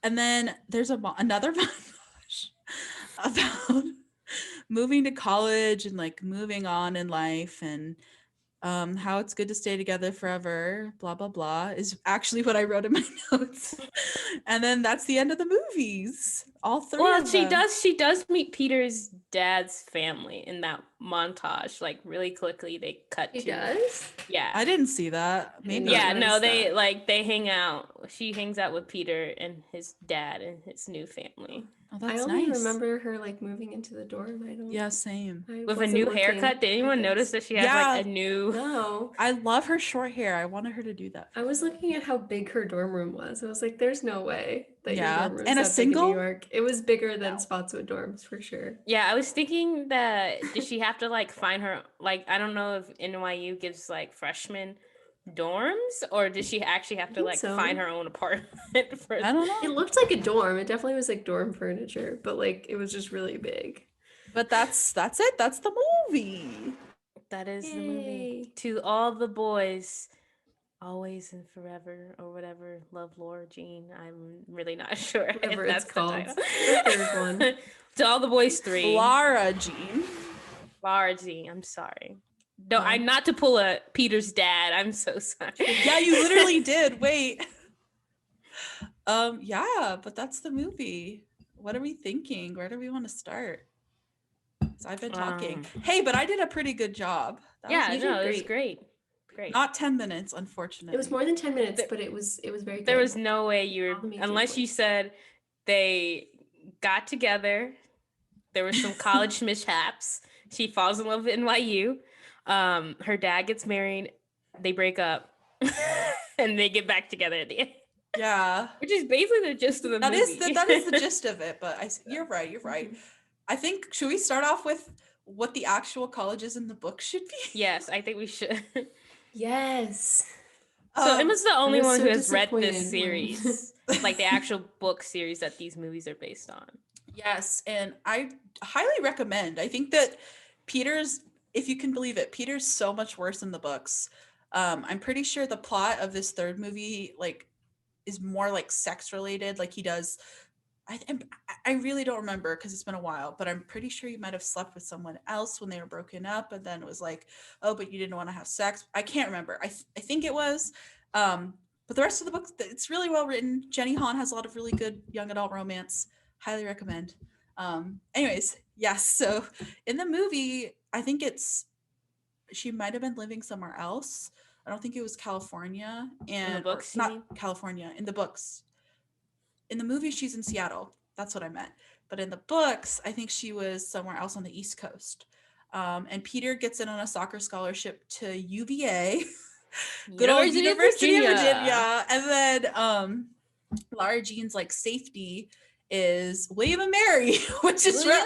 And then there's another montage about moving to college and like moving on in life and how it's good to stay together forever, blah, blah, blah, is actually what I wrote in my notes. And then that's the end of the movies. All three of them. She does meet Peter's dad's family in that montage. Like really quickly they cut She does? Yeah. I didn't see that. Maybe. Yeah, no, they hang out. She hangs out with Peter and his dad and his new family. Oh, that's I only nice. remember her like moving into the dorm. Yeah, same. With a new haircut. Did anyone notice that she has like a new? No. I love her short hair. I wanted her to do that. I was looking at how big her dorm room was. I was like, "There's no way that your dorm room and is a that single big in New York." It was bigger than Spotswood dorms for sure. Yeah, I was thinking that did she have to like find her like I don't know if NYU gives like freshmen dorms or did she actually have to like find her own apartment for I don't know. It looked like a dorm. It definitely was like dorm furniture, but like it was just really big. But that's it. That's the movie. That is the movie. To all the boys, always and forever or whatever, love Laura Jean. I'm really not sure whatever if that's it's called. The third one. To all the boys 3. Laura Jean. Laura Jean. I'm sorry. No, I'm not to pull a Peter's dad. I'm so sorry. Yeah, you literally did. Wait. Yeah, but that's the movie. What are we thinking? Where do we want to start? So I've been talking. Hey, but I did a pretty good job. It was great. Great. Not 10 minutes, unfortunately. It was more than 10 minutes, but it was very good. There was no way you were unless you said they got together. There were some college mishaps. She falls in love with NYU. Her dad gets married. They break up, and they get back together at the end. Yeah, which is basically the gist of the movie. That is the gist of it. But you're right. You're right. I think should we start off with what the actual colleges in the book should be? Yes, I think we should. Yes. So Emma's the only one who has read this series, like the actual book series that these movies are based on. Yes, and I highly recommend. I think that Peter's, if you can believe it, Peter's so much worse in the books. I'm pretty sure the plot of this third movie like is more like sex related. Like he does. I really don't remember because it's been a while, but I'm pretty sure you might have slept with someone else when they were broken up, and then it was like, oh, but you didn't want to have sex. I can't remember. I think it was. But the rest of the book, it's really well written. Jenny Han has a lot of really good young adult romance. Highly recommend. Anyways, yes. So in the movie, I think she might have been living somewhere else. I don't think it was California. And in the books, not California. In the books. In the movie, she's in Seattle. That's what I meant. But in the books, I think she was somewhere else on the East Coast. And Peter gets in on a soccer scholarship to UVA. Good old University of Virginia. And then Laura Jean's like safety is William and Mary, which is where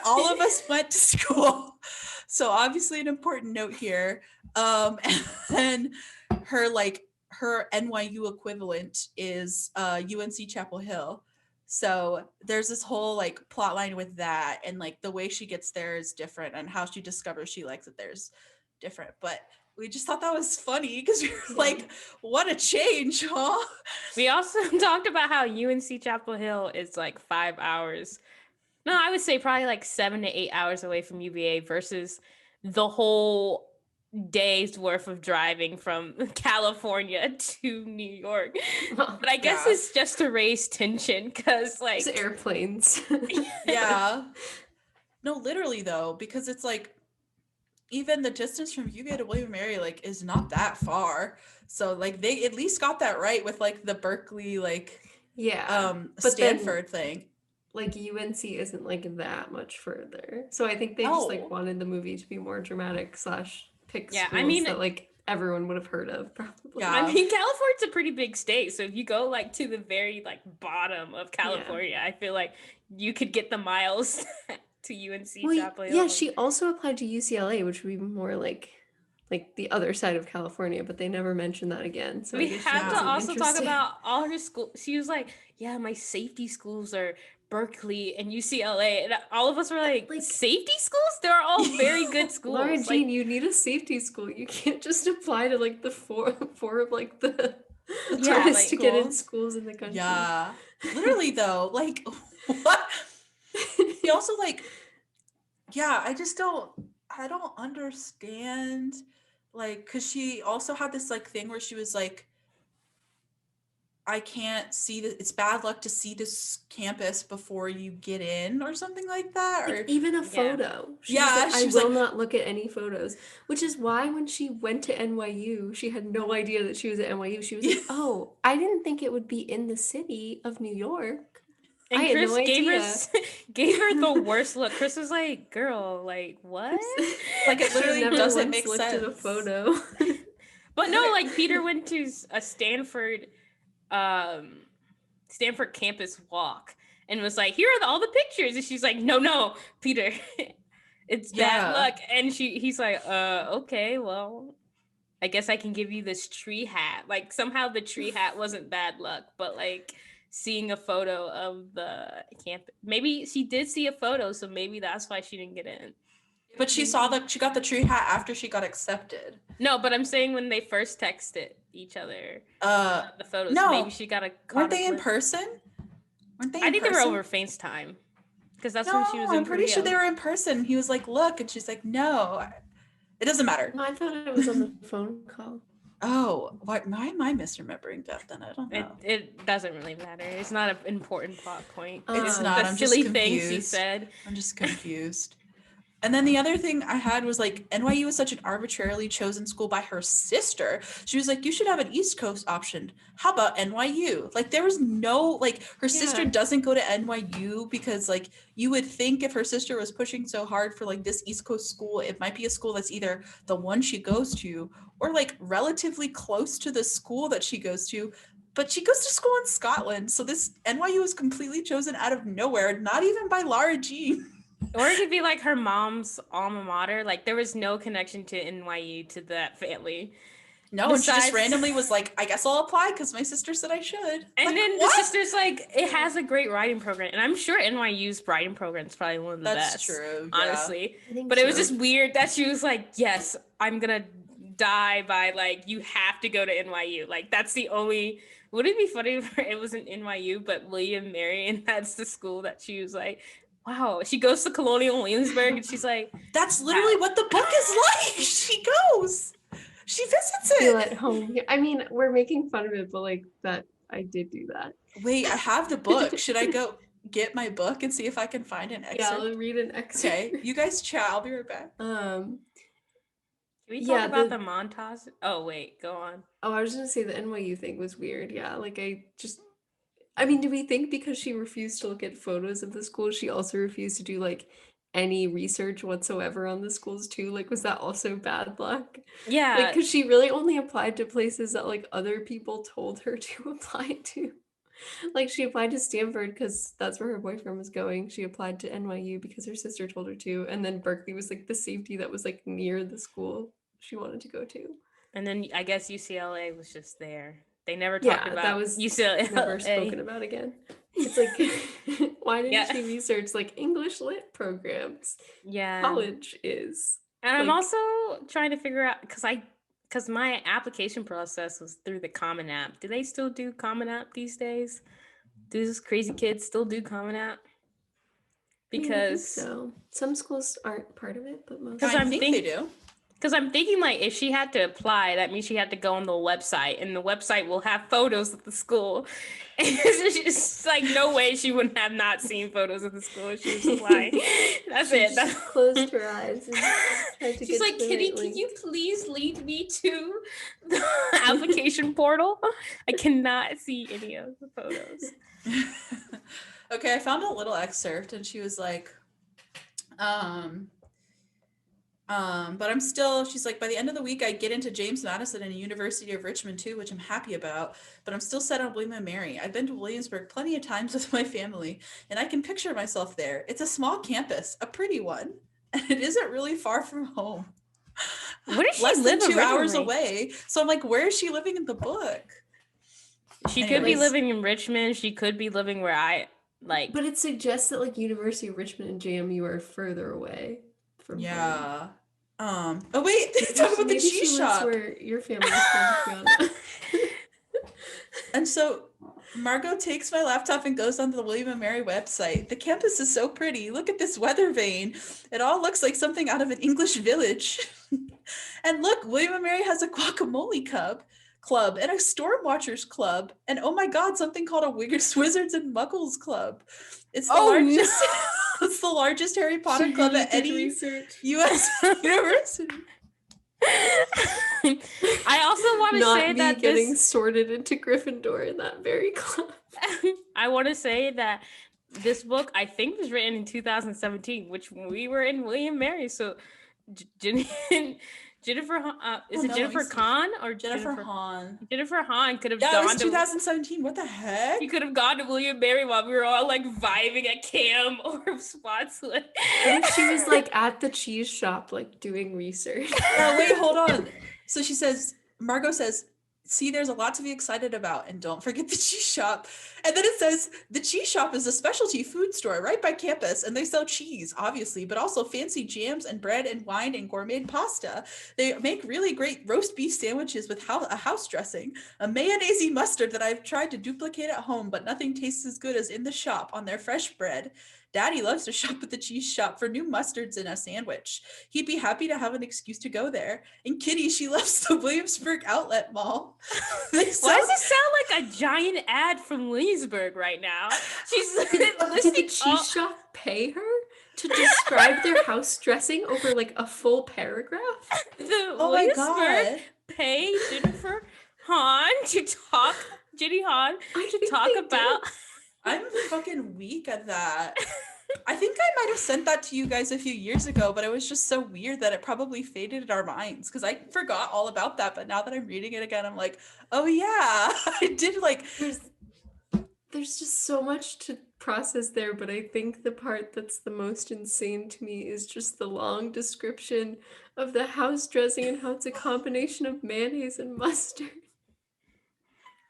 all of us went to school. So obviously an important note here. And then her NYU equivalent is UNC Chapel Hill. So there's this whole like plot line with that, and like the way she gets there is different, and how she discovers she likes it there's different. But we just thought that was funny because we were like, what a change, huh? We also talked about how UNC Chapel Hill is like 5 hours. No, I would say probably like 7 to 8 hours away from UVA versus the whole days worth of driving from California to New York. But I guess it's just to raise tension because like it's airplanes. Yeah. No, literally though, because it's like even the distance from UK to William & Mary like is not that far. So like they at least got that right with like the Berkeley like but Stanford thing. Like UNC isn't like that much further. So I think they just like wanted the movie to be more dramatic / pick schools that like everyone would have heard of probably. Yeah. I mean, California's a pretty big state. So if you go like to the very like bottom of California, I feel like you could get the miles to UNC. Well, she also applied to UCLA, which would be more like the other side of California, but they never mentioned that again. So we have to also talk about all her school. She was like, yeah, my safety schools are Berkeley and UCLA, and all of us were like safety schools? They're all very good schools. Laura Jean, you need a safety school. You can't just apply to like the four of like the hardest to get in schools in the country. Yeah, literally though, like what? He also like, I don't understand, like, because she also had this like thing where she was like, I can't see that, it's bad luck to see this campus before you get in or something like that. Or even a photo. She was like, I will not look at any photos. Which is why when she went to NYU, she had no idea that she was at NYU. She was like, oh, I didn't think it would be in the city of New York. And Chris no gave her the worst look. Chris was like, girl, like, what? Like, it literally doesn't make sense. Looked at a photo. But no, like, Peter went to a Stanford campus walk and was like, here are all the pictures. And she's like, no, Peter, it's bad luck. And he's like, okay, well, I guess I can give you this tree hat. Like, somehow the tree hat wasn't bad luck, but like seeing a photo of the camp, maybe she did see a photo, so maybe that's why she didn't get in. But she got the tree hat after she got accepted. No, but I'm saying when they first texted each other the photos, maybe she got a. Weren't they in person? I think they were over FaceTime because that's when she was in I'm pretty sure they were in person. He was like, look, and she's like, no, it doesn't matter. No, I thought it was on the phone call. Oh, why am I misremembering that then? I don't know. It doesn't really matter. It's not an important plot point. It's not. I'm silly just things he said. I'm just confused. And then the other thing I had was like, NYU was such an arbitrarily chosen school by her sister. She was like, you should have an East Coast option. How about NYU? Like, there was no, like, her sister doesn't go to NYU because, like, you would think if her sister was pushing so hard for, like, this East Coast school, it might be a school that's either the one she goes to or, like, relatively close to the school that she goes to. But she goes to school in Scotland. So this NYU was completely chosen out of nowhere, not even by Laura Jean. Or it could be like her mom's alma mater. Like, there was no connection to NYU to that family. No, and she just randomly was like, I guess I'll apply because my sister said I should. And like, then the sister's like, it has a great writing program. And I'm sure NYU's writing program is probably one of the best. That's true, honestly. But it was just weird that she was like, yes, I'm going to die by, like, you have to go to NYU. Like, that's the only... Would it be funny if it wasn't NYU, but William & Mary, and that's the school that she was like... Wow, she goes to Colonial Williamsburg and she's like, that's literally what the book is like. She goes, she visits it. Feel at home. I mean, we're making fun of it, but like that, I did do that. Wait, I have the book. Should I go get my book and see if I can find an excerpt? Yeah, I'll read an excerpt. Okay, you guys chat. I'll be right back. Can we talk about the montage? Oh, wait, go on. Oh, I was gonna say the NYU thing was weird. Yeah, like I mean, do we think because she refused to look at photos of the school, she also refused to do like any research whatsoever on the schools too? Like, was that also bad luck? Yeah. Like, because she really only applied to places that like other people told her to apply to. Like, she applied to Stanford because that's where her boyfriend was going. She applied to NYU because her sister told her to. And then Berkeley was like the safety that was like near the school she wanted to go to. And then I guess UCLA was just there. They never talked about that was UCLA. Never spoken about again. It's like, why didn't she research like English lit programs? Yeah, college is. And I'm also trying to figure out because my application process was through the Common App. Do they still do Common App these days? Do those crazy kids still do Common App? Because so some schools aren't part of it, but most. I think they do. Because I'm thinking, like, if she had to apply, that means she had to go on the website, and the website will have photos of the school. And it's just like, no way she would have not seen photos of the school if she was applying. That's she it. Just closed her eyes and tried to She's get like, to the Kitty, right can link. you please lead me to the application portal? I cannot see any of the photos. Okay, I found a little excerpt, and she was like, but I'm still, she's like, by the end of the week, I get into James Madison and University of Richmond too, which I'm happy about, but I'm still set on William and Mary. I've been to Williamsburg plenty of times with my family, and I can picture myself there. It's a small campus, a pretty one, and it isn't really far from home. Where does she Less live than 2 hours originally? away. So I'm like, where is she living in the book? She could be living in Richmond. She could be living where I, like. But it suggests that, like, University of Richmond and JMU are further away from home. Oh wait, they talk about the cheese shop. Where your family is from, Kiana. And so Margot takes my laptop and goes onto the William and Mary website. The campus is so pretty. Look at this weather vane. It all looks like something out of an English village. And look, William and Mary has a guacamole club and a storm watchers club. And oh my God, something called a Wizards and Muggles club. It's the largest. No. It's the largest Harry Potter club at any U.S. university. I also want to say that getting sorted into Gryffindor in that very club. I want to say that this book, I think, was written in 2017, which we were in William Mary. So Jennifer, is it Jennifer Kahn or Jennifer Hahn? Jennifer Hahn could have gone. Yeah, it was 2017. What the heck? You could have gone to William Mary while we were all like vibing at Cam or Spotswood. What if she was like at the cheese shop, like doing research? Oh, wait, hold on. So she says, Margot says, see, there's a lot to be excited about, and don't forget the cheese shop. And then it says, the cheese shop is a specialty food store right by campus, and they sell cheese, obviously, but also fancy jams and bread and wine and gourmet pasta. They make really great roast beef sandwiches with a house dressing, a mayonnaise mustard that I've tried to duplicate at home, but nothing tastes as good as in the shop on their fresh bread. Daddy loves to shop at the cheese shop for new mustards in a sandwich. He'd be happy to have an excuse to go there. And Kitty, she loves the Williamsburg Outlet Mall. Why does it sound like a giant ad from Williamsburg right now? She's Did the cheese shop pay her to describe their house dressing over like a full paragraph? Williamsburg pay Jennifer Hahn to talk, Jenny Hahn, to talk about... I'm fucking weak at that. I think I might have sent that to you guys a few years ago, but it was just so weird that it probably faded in our minds because I forgot all about that. But now that I'm reading it again, I'm like, oh yeah, I did like. There's just so much to process there, but I think the part that's the most insane to me is just the long description of the house dressing and how it's a combination of mayonnaise and mustard.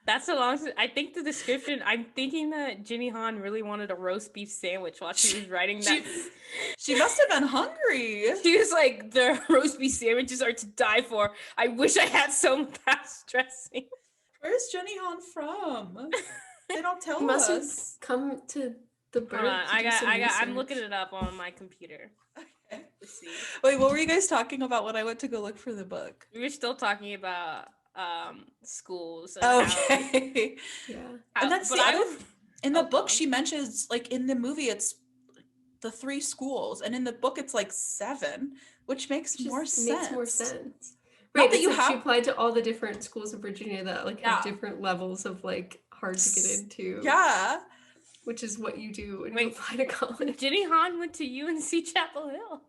That's a long. I think the description. I'm thinking that Jenny Hahn really wanted a roast beef sandwich while she was writing that. She must have been hungry. She was like, "The roast beef sandwiches are to die for. I wish I had some fast dressing." Where's Jenny Hahn from? They don't tell us. Must come to the bird. I'm looking it up on my computer. Okay. Let's see. Wait, what were you guys talking about when I went to go look for the book? We were still talking about schools. And okay. Yeah. And that's in the book she mentions, like, in the movie it's the 3 schools, and in the book it's like 7, which makes more sense. Right, that she applied to all the different schools of Virginia that like have different levels of like hard to get into. Yeah. Which is what you do when you apply to college. Jenny Hahn went to UNC Chapel Hill.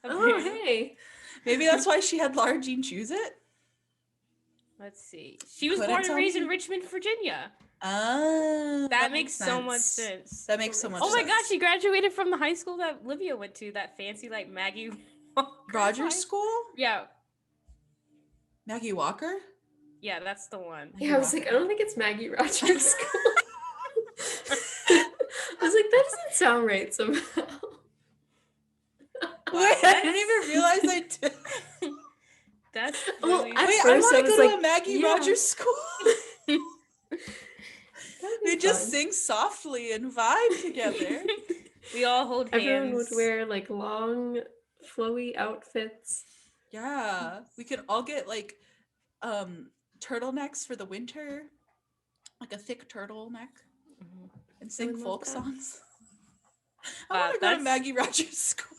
Oh, hey. Maybe that's why she had Laura Jean choose it. Let's see. She was born and raised in Richmond, Virginia. Oh. That makes so much sense. That makes so much sense. Oh my gosh, she graduated from the high school that Livia went to, that fancy like Maggie Rodgers school? Yeah. Maggie Walker? Yeah, that's the one. Yeah, I was like, I don't think it's Maggie Rodgers school. I was like, that doesn't sound right somehow. Wait, I didn't even realize I did. That's really... I want to go to a Maggie Rodgers school. We just sing softly and vibe together. We all hold hands. Everyone would wear like long, flowy outfits. Yeah, we could all get like turtlenecks for the winter, like a thick turtleneck, and sing folk songs. I want to go to Maggie Rodgers school.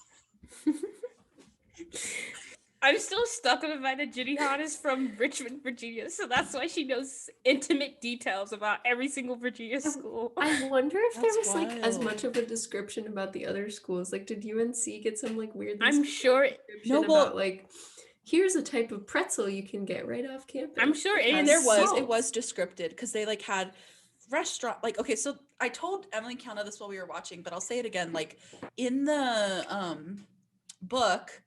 I'm still stuck on the fact that Ginny Hahn is from Richmond, Virginia, so that's why she knows intimate details about every single Virginia school. I wonder if there was like as much of a description about the other schools. Like, did UNC get some like weird? I'm sure. No, about like, here's a type of pretzel you can get right off campus. I'm sure it was descripted because they like had restaurant, like, okay, so I told Emily and Kiana this while we were watching, but I'll say it again. Like in the book,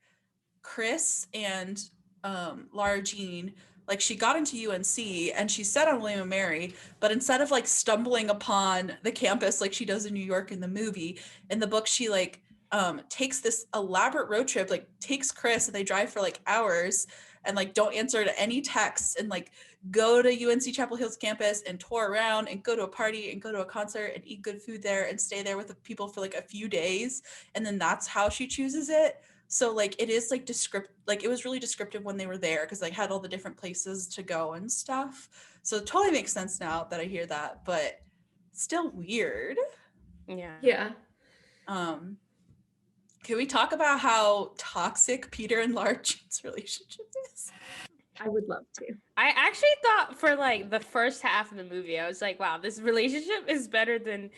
Chris and Lara Jean, like she got into UNC and she said on William and Mary, but instead of like stumbling upon the campus like she does in New York in the movie, in the book she like takes this elaborate road trip, like takes Chris and they drive for like hours and like don't answer to any texts and like go to UNC Chapel Hill's campus and tour around and go to a party and go to a concert and eat good food there and stay there with the people for like a few days, and then that's how she chooses it. So like it is like like it was really descriptive when they were there because like had all the different places to go and stuff. So it totally makes sense now that I hear that, but still weird. Yeah. Can we talk about how toxic Peter and Lara Jean's relationship is? I would love to. I actually thought for like the first half of the movie, I was like, wow, this relationship is better than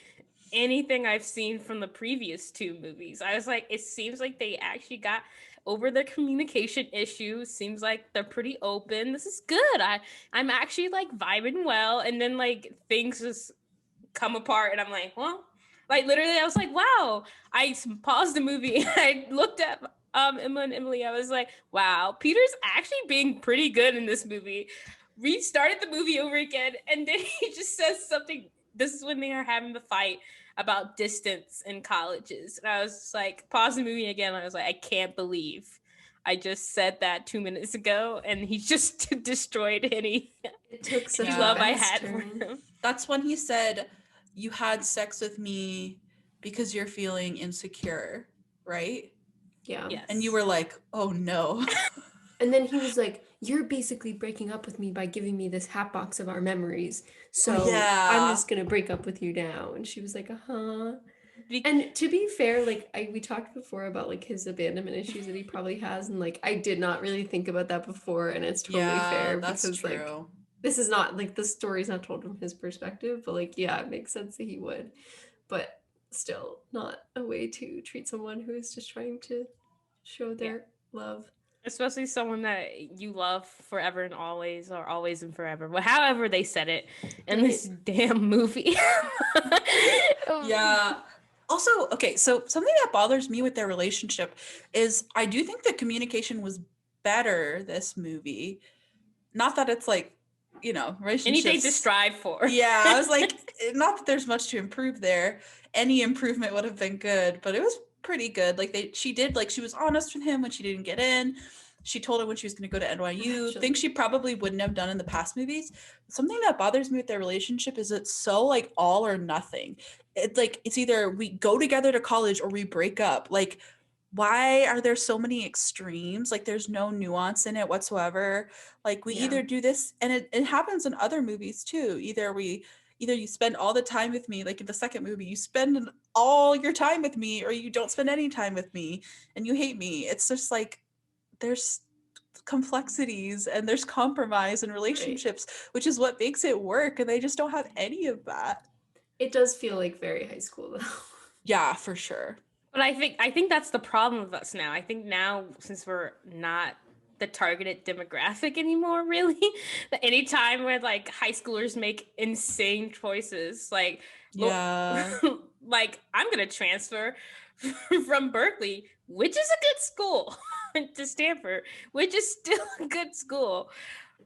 anything I've seen from the previous two movies. I was like, it seems like they actually got over their communication issues. Seems like they're pretty open. This is good. I'm actually like vibing well. And then like things just come apart and I'm like, well, like literally I was like, wow. I paused the movie and I looked at Emma and Emily. I was like, wow, Peter's actually being pretty good in this movie. Restarted the movie over again and then he just says something. This is when they are having the fight about distance in colleges. And I was just like, pause the movie again. I was like, I can't believe I just said that 2 minutes ago and he just destroyed any love I had for him. That's when he said, you had sex with me because you're feeling insecure, right? Yeah. Yes. And you were like, oh no. And then he was like, you're basically breaking up with me by giving me this hat box of our memories. So I'm just going to break up with you now. And she was like, uh-huh. And to be fair, like we talked before about like his abandonment issues that he probably has. And like, I did not really think about that before. And it's totally fair because true. Like, this is not like the story's not told from his perspective, but like, yeah, it makes sense that he would, but still not a way to treat someone who is just trying to show their love. Especially someone that you love forever and always, or always and forever. Well, however they said it in this damn movie. Yeah. Also, okay, so something that bothers me with their relationship is I do think the communication was better this movie. Not that it's like, you know, relationships. Anything to strive for. Yeah, I was like, not that there's much to improve there. Any improvement would have been good, but it was pretty good. Like she was honest with him when she didn't get in. She told him when she was going to go to NYU. Things she probably wouldn't have done in the past movies. Something that bothers me with their relationship is it's so like all or nothing. It's like it's either we go together to college or we break up. Like, why are there so many extremes? Like there's no nuance in it whatsoever. Like we either do this, and it happens in other movies too. Either you spend all the time with me, like in the second movie, you spend all your time with me, or you don't spend any time with me and you hate me. It's just like there's complexities and there's compromise in relationships, which is what makes it work, and they just don't have any of that. It does feel like very high school though. Yeah, for sure. But I think that's the problem with us now. I think now, since we're not the targeted demographic anymore, really, that anytime where like high schoolers make insane choices, like like I'm gonna transfer from Berkeley, which is a good school, to Stanford, which is still a good school,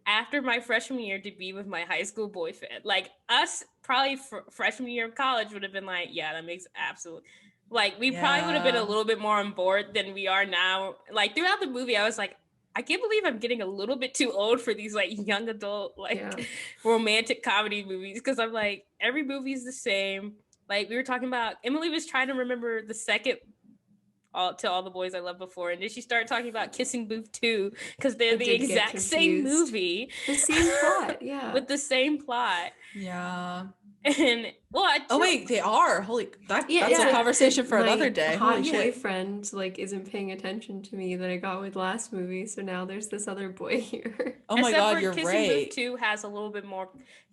after my freshman year to be with my high school boyfriend. Like us, probably freshman year of college would have been like, yeah, that makes absolute. Like we probably would have been a little bit more on board than we are now. Like throughout the movie, I was like, I can't believe I'm getting a little bit too old for these like young adult romantic comedy movies, because I'm like, every movie is the same. Like we were talking about, Emily was trying to remember the second all the boys I loved before, and then she started talking about Kissing Booth 2 because they're I the did get exact same confused. movie, The same plot, yeah. with the same plot. Yeah. And oh wait, they are. Holy, that's a like, conversation for my another day. hot Holy shit. boyfriend like isn't paying attention to me that I got with last movie, so now there's this other boy here. Oh my Except god, for you're Kissing right. Booth 2 has a little bit more,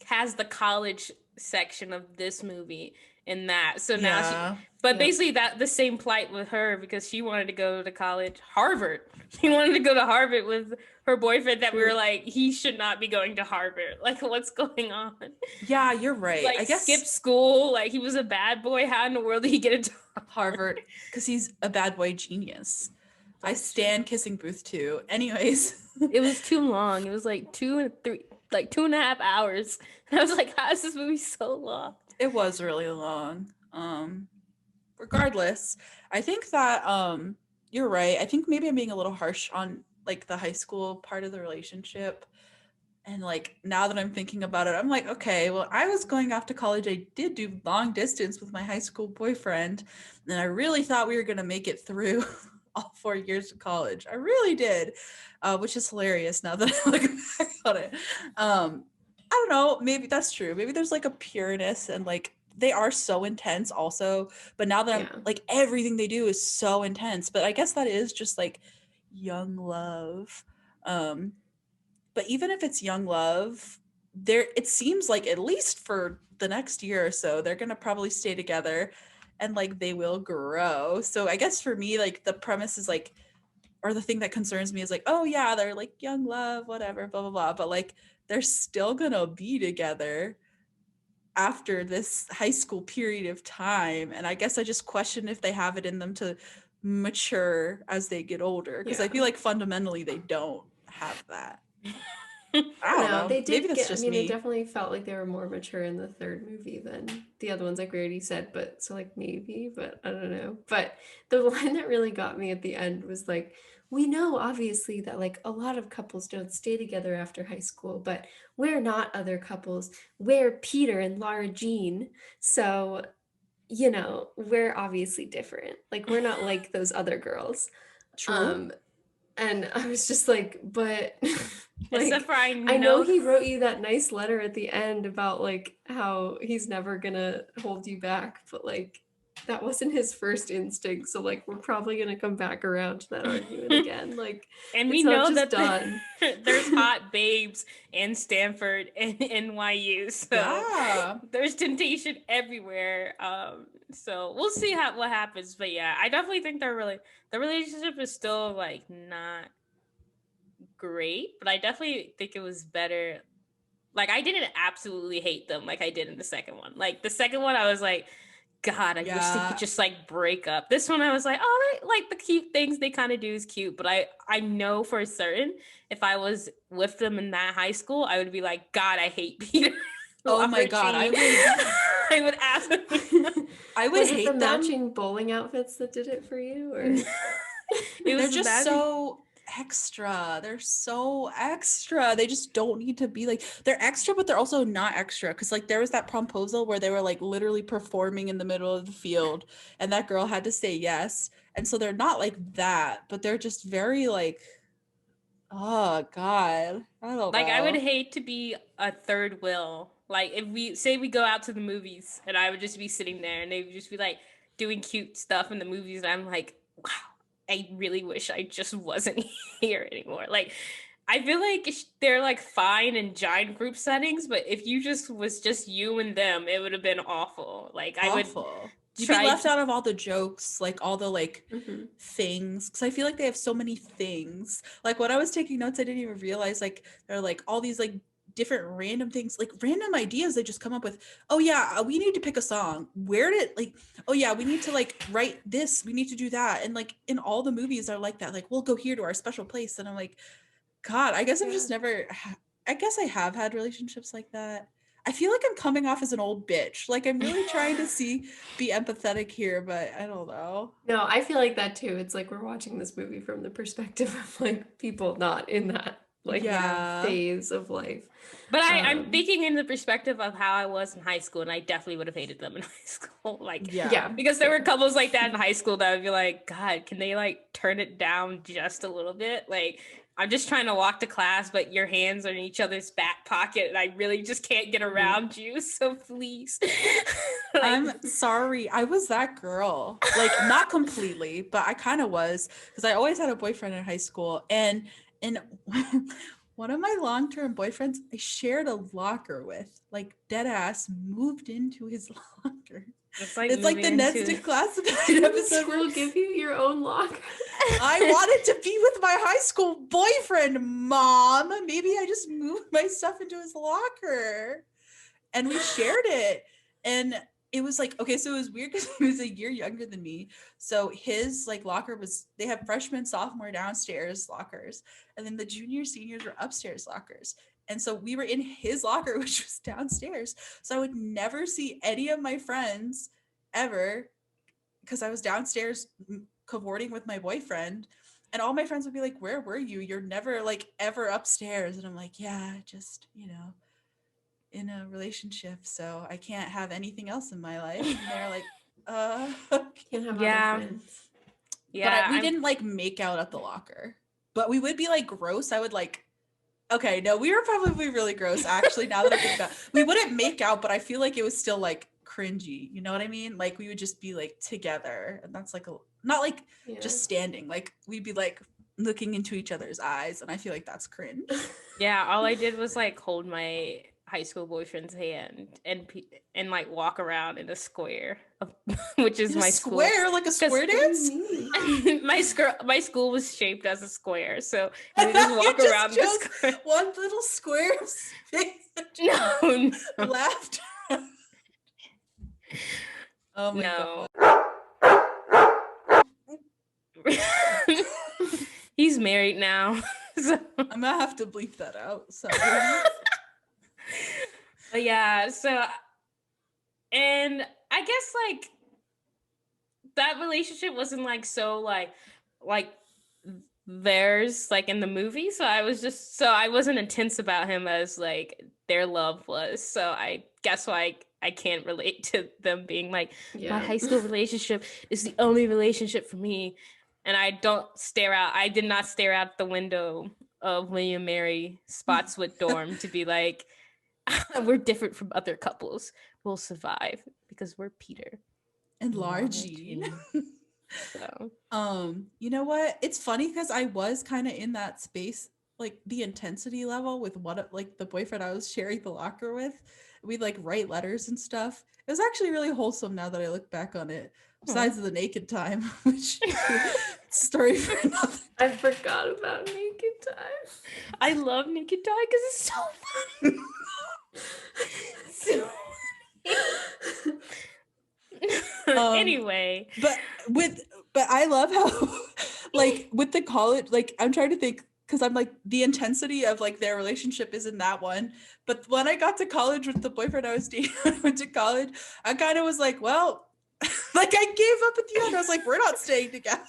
has the college section of this movie in that. So now Yeah. but basically that the same plight with her, because she wanted to go to college, Harvard. She wanted to go to Harvard with her boyfriend that we were like, he should not be going to Harvard. Like, what's going on? Yeah, you're right. Like, I guess skip school. Like, he was a bad boy. How in the world did he get into Harvard? Because he's a bad boy genius. I stand Kissing Booth too. Anyways. It was too long. It was like 2.5 hours. And I was like, how is this movie so long? It was really long. Regardless, I think that you're right. I think maybe I'm being a little harsh on like the high school part of the relationship. And like now that I'm thinking about it, I'm like, okay, well, I was going off to college. I did do long distance with my high school boyfriend, and I really thought we were gonna make it through all 4 years of college. I really did, which is hilarious now that I look back on it. I don't know, maybe that's true. Maybe there's like a pureness, and like they are so intense also, but now that I'm like everything they do is so intense, but I guess that is just like young love. But even if it's young love, there it seems like at least for the next year or so they're going to probably stay together, and like they will grow. So I guess for me, like the premise is like, or the thing that concerns me is like, oh yeah, they're like young love, whatever, blah blah blah, but like they're still gonna be together after this high school period of time. And I guess I just question if they have it in them to mature as they get older, because I feel like fundamentally they don't have that. I don't know. They did Maybe that's get, just I mean, me. it definitely felt like they were more mature in the third movie than the other ones, like we already said, but so like maybe, but I don't know. But the line that really got me at the end was like, we know obviously that like a lot of couples don't stay together after high school, but we're not other couples. We're Peter and Lara Jean. So, you know, we're obviously different. Like we're not like those other girls. True. And I was just like, but like, Except for I know he wrote you that nice letter at the end about like how he's never gonna hold you back, but like that wasn't his first instinct. So like we're probably gonna come back around to that argument again. Like, and we know that there's hot babes in Stanford and NYU, so there's temptation everywhere. So we'll see what happens. But yeah, I definitely think the relationship is still like not great, but I definitely think it was better. Like I didn't absolutely hate them like I did in the second one. Like the second one, I was like, God, I wish they could just like break up. This one, I was like, oh, like the cute things they kind of do is cute, but I know for certain if I was with them in that high school, I would be like, God, I hate Peter. Oh my God, I would ask. I would hate the them. Matching bowling outfits that did it for you, or they're just so extra. They're so extra. They just don't need to be like, they're extra, but they're also not extra. Because like there was that promposal where they were like literally performing in the middle of the field, and that girl had to say yes. And so they're not like that, but they're just very like, oh God, I don't know. Like I would hate to be a third wheel. Like if we go out to the movies and I would just be sitting there and they would just be like doing cute stuff in the movies, and I'm like, wow, I really wish I just wasn't here anymore. Like I feel like they're like fine in giant group settings, but if you was just you and them, it would have been awful. Like I would you'd be left out of all the jokes, like all the like things, because I feel like they have so many things. Like when I was taking notes, I didn't even realize like there are like all these like different random things, like random ideas they just come up with. Oh yeah, we need to pick a song. Where did like, oh yeah, we need to like write this, we need to do that. And like in all the movies are like that, like we'll go here to our special place. And I'm like, God, I guess I've just never, I guess I have had relationships like that. I feel like I'm coming off as an old bitch. Like I'm really trying to be empathetic here, but I don't know. No, I feel like that too. It's like we're watching this movie from the perspective of like people not in that phase of life. But I'm thinking in the perspective of how I was in high school, and I definitely would have hated them in high school. Because there were couples like that in high school that would be like, God, can they like turn it down just a little bit? Like, I'm just trying to walk to class, but your hands are in each other's back pocket, and I really just can't get around you. So please. I'm sorry. I was that girl. Like, not completely, but I kind of was, because I always had a boyfriend in high school. And one of my long-term boyfriends I shared a locker with, like dead ass, moved into his locker. It's like the Ned's Declassified episode. Will give you your own locker. I wanted to be with my high school boyfriend, Mom. Maybe I just moved my stuff into his locker. And we shared it. And it was like, okay, so it was weird because he was a year younger than me. So his like locker was, they have freshman, sophomore downstairs lockers. And then the junior, seniors were upstairs lockers. And so we were in his locker, which was downstairs. So I would never see any of my friends ever because I was downstairs cavorting with my boyfriend. And all my friends would be like, where were you? You're never like ever upstairs. And I'm like, yeah, just, in a relationship, so I can't have anything else in my life. And they're like, can't have other friends. Yeah, but we didn't like make out at the locker, but we would be like gross. I would like, okay, no, we were probably really gross actually. Now that I think about it, we wouldn't make out, but I feel like it was still like cringy. You know what I mean? Like we would just be like together, and that's like not like just standing. Like we'd be like looking into each other's eyes, and I feel like that's cringe. Yeah, all I did was like hold my high school boyfriend's hand and like walk around in a square, which is my square school. Like a square dance. my school was shaped as a square, so we just walk around the square. One little square of space. No. Laughed. Oh my god. He's married now. So. I'm gonna have to bleep that out. Sorry. But yeah, so, and I guess like that relationship wasn't like so like theirs like in the movie, so I wasn't intense about him as like their love was. So I guess why I can't relate to them being like, my high school relationship is the only relationship for me, and I did not stare out the window of William Mary Spotswood dorm to be like, we're different from other couples. We'll survive because we're Peter and Lara Jean. So, you know what? It's funny because I was kind of in that space, like the intensity level with like the boyfriend I was sharing the locker with. We'd like write letters and stuff. It was actually really wholesome now that I look back on it. Besides the naked time, which story for another. I forgot about naked time. I love naked time because it's so fun. Anyway, but I love how like with the college, like I'm trying to think because I'm like the intensity of like their relationship is in that one, but when I got to college with the boyfriend I was dating when I went to college, I kind of was like, well, like I gave up at the end. I was like, we're not staying together.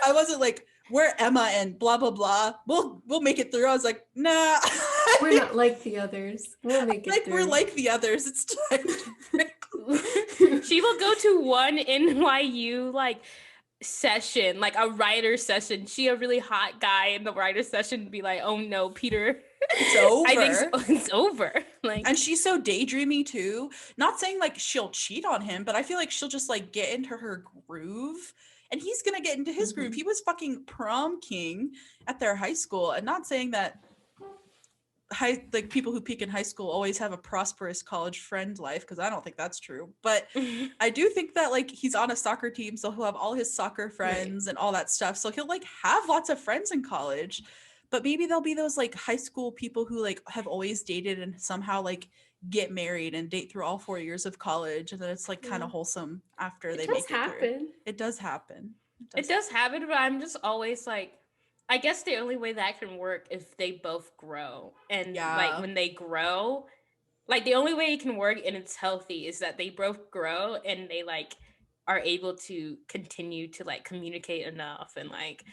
I wasn't like, we're Emma and blah blah blah. We'll make it through. I was like, nah. We're not like the others. We'll make it like through. We're like the others. It's time. She will go to one NYU like session, like a writer session. She a really hot guy in the writer session be like, oh no, Peter. It's over. I think it's over. Like, and she's so daydreamy too. Not saying like she'll cheat on him, but I feel like she'll just like get into her groove. And he's gonna get into his groove. He was fucking prom king at their high school. And not saying that people who peak in high school always have a prosperous college friend life, because I don't think that's true. But I do think that like he's on a soccer team, so he'll have all his soccer friends and all that stuff. So he'll like have lots of friends in college. But maybe there'll be those like high school people who like have always dated and somehow like get married and date through all 4 years of college, and then it's like kind of wholesome after they make it through. It does happen. It does happen, but I'm just always like, I guess the only way that can work if they both grow. And like when they grow, like the only way it can work and it's healthy is that they both grow and they like are able to continue to like communicate enough and like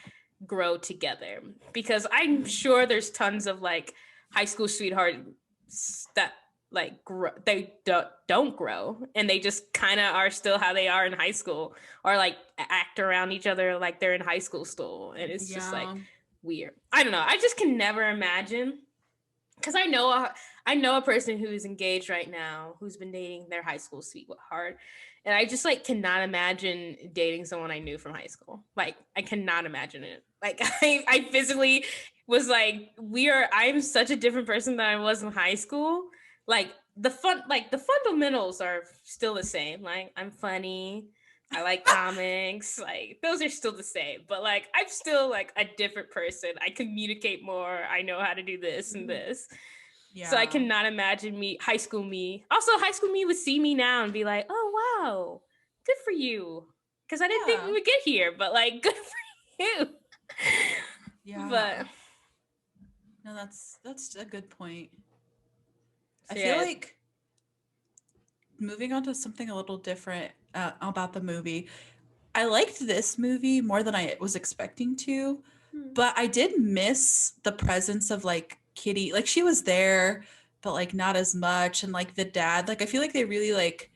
grow together, because I'm sure there's tons of like high school sweethearts that like they don't grow, and they just kind of are still how they are in high school, or like act around each other like they're in high school still, and it's just like weird. I don't know. I just can never imagine, because I know a person who is engaged right now who's been dating their high school sweetheart, and I just like cannot imagine dating someone I knew from high school. Like I cannot imagine it. Like I physically was like, I'm such a different person than I was in high school. Like the fundamentals are still the same. Like I'm funny, I like comics, like those are still the same, but like I'm still like a different person. I communicate more, I know how to do this and this. So I cannot imagine high school me. Also, high school me would see me now and be like, oh wow, good for you. Because I didn't think we would get here, but like good for you. Yeah. But no, that's a good point. So I feel like moving on to something a little different about the movie. I liked this movie more than I was expecting to, but I did miss the presence of like Kitty. Like she was there, but like not as much. And like the dad, like I feel like they really like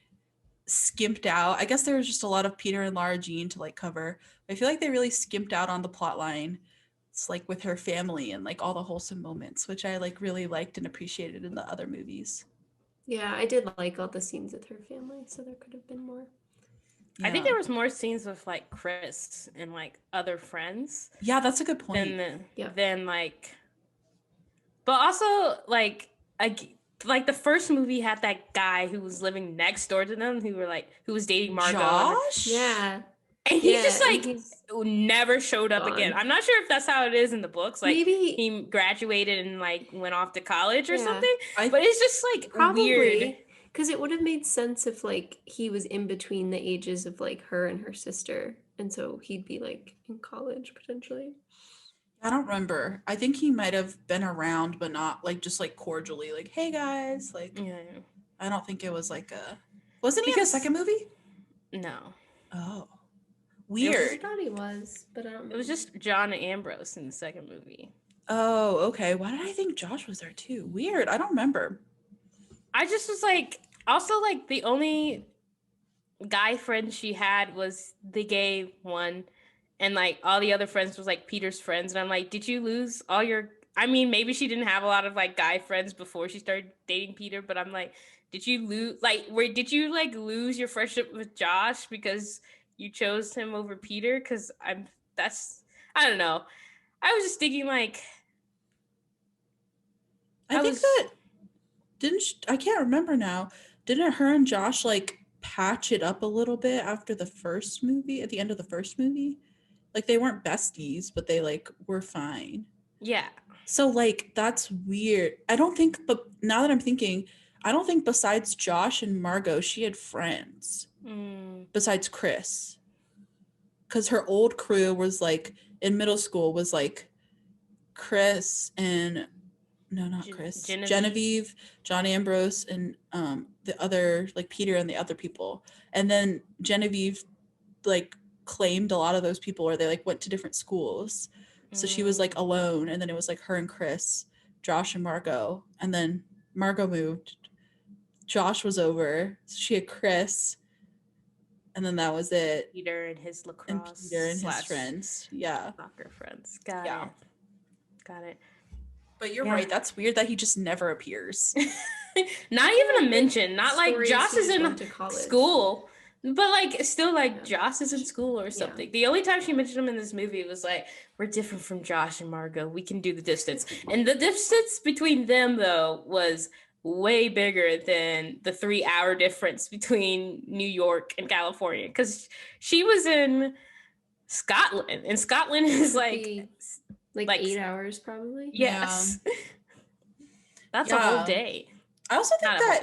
skimped out. I guess there was just a lot of Peter and Lara Jean to like cover. I feel like they really skimped out on the plot line. It's like with her family and like all the wholesome moments, which I like really liked and appreciated in the other movies. Yeah, I did like all the scenes with her family, so there could have been more. I think there was more scenes with like Chris and like other friends. Yeah, that's a good point. Than like, but also like the first movie had that guy who was living next door to them who was dating Margot. Josh? Yeah. And he just like never showed up again. I'm not sure if that's how it is in the books. Like maybe he graduated and like went off to college or something. But it's just like weird. Because it would have made sense if like he was in between the ages of like her and her sister, and so he'd be like in college potentially. I don't remember. I think he might have been around, but not like just like cordially, like, hey guys. Like I don't think it was like wasn't he in the second movie? No. Oh. Weird. I thought he was, but I don't remember. It was just John Ambrose in the second movie. Oh, okay. Why did I think Josh was there too? Weird. I don't remember. I just was like, also like the only guy friend she had was the gay one, and like all the other friends was like Peter's friends, and I'm like, did you lose all your, I mean, maybe she didn't have a lot of like guy friends before she started dating Peter, but I'm like, did you did you like lose your friendship with Josh because you chose him over Peter? Because I don't know. I was just thinking like, I can't remember now. Didn't her and Josh like patch it up a little bit after the first movie, at the end of the first movie? Like they weren't besties, but they like were fine. Yeah. So like that's weird. But now that I'm thinking, I don't think besides Josh and Margot, she had friends. Besides Chris. Because her old crew was like in middle school was like Chris and Genevieve, John Ambrose, and the other like Peter and the other people. And then Genevieve like claimed a lot of those people, or they like went to different schools. So she was like alone, and then it was like her and Chris, Josh and Margot, and then Margot moved. Josh was over. So she had Chris, and then that was it. Peter and his lacrosse and Peter and his friends. Yeah. Soccer friends. Got it. But you're right. That's weird that he just never appears. Not even a mention. Not like Josh is in school. But like still like Josh is in school or something. The only time she mentioned him in this movie was like, we're different from Josh and Margot. We can do the distance. And the distance between them though was way bigger than the 3-hour difference between New York and California. Because she was in Scotland. And Scotland is like 8 hours probably. Yes. That's a whole day. I also think that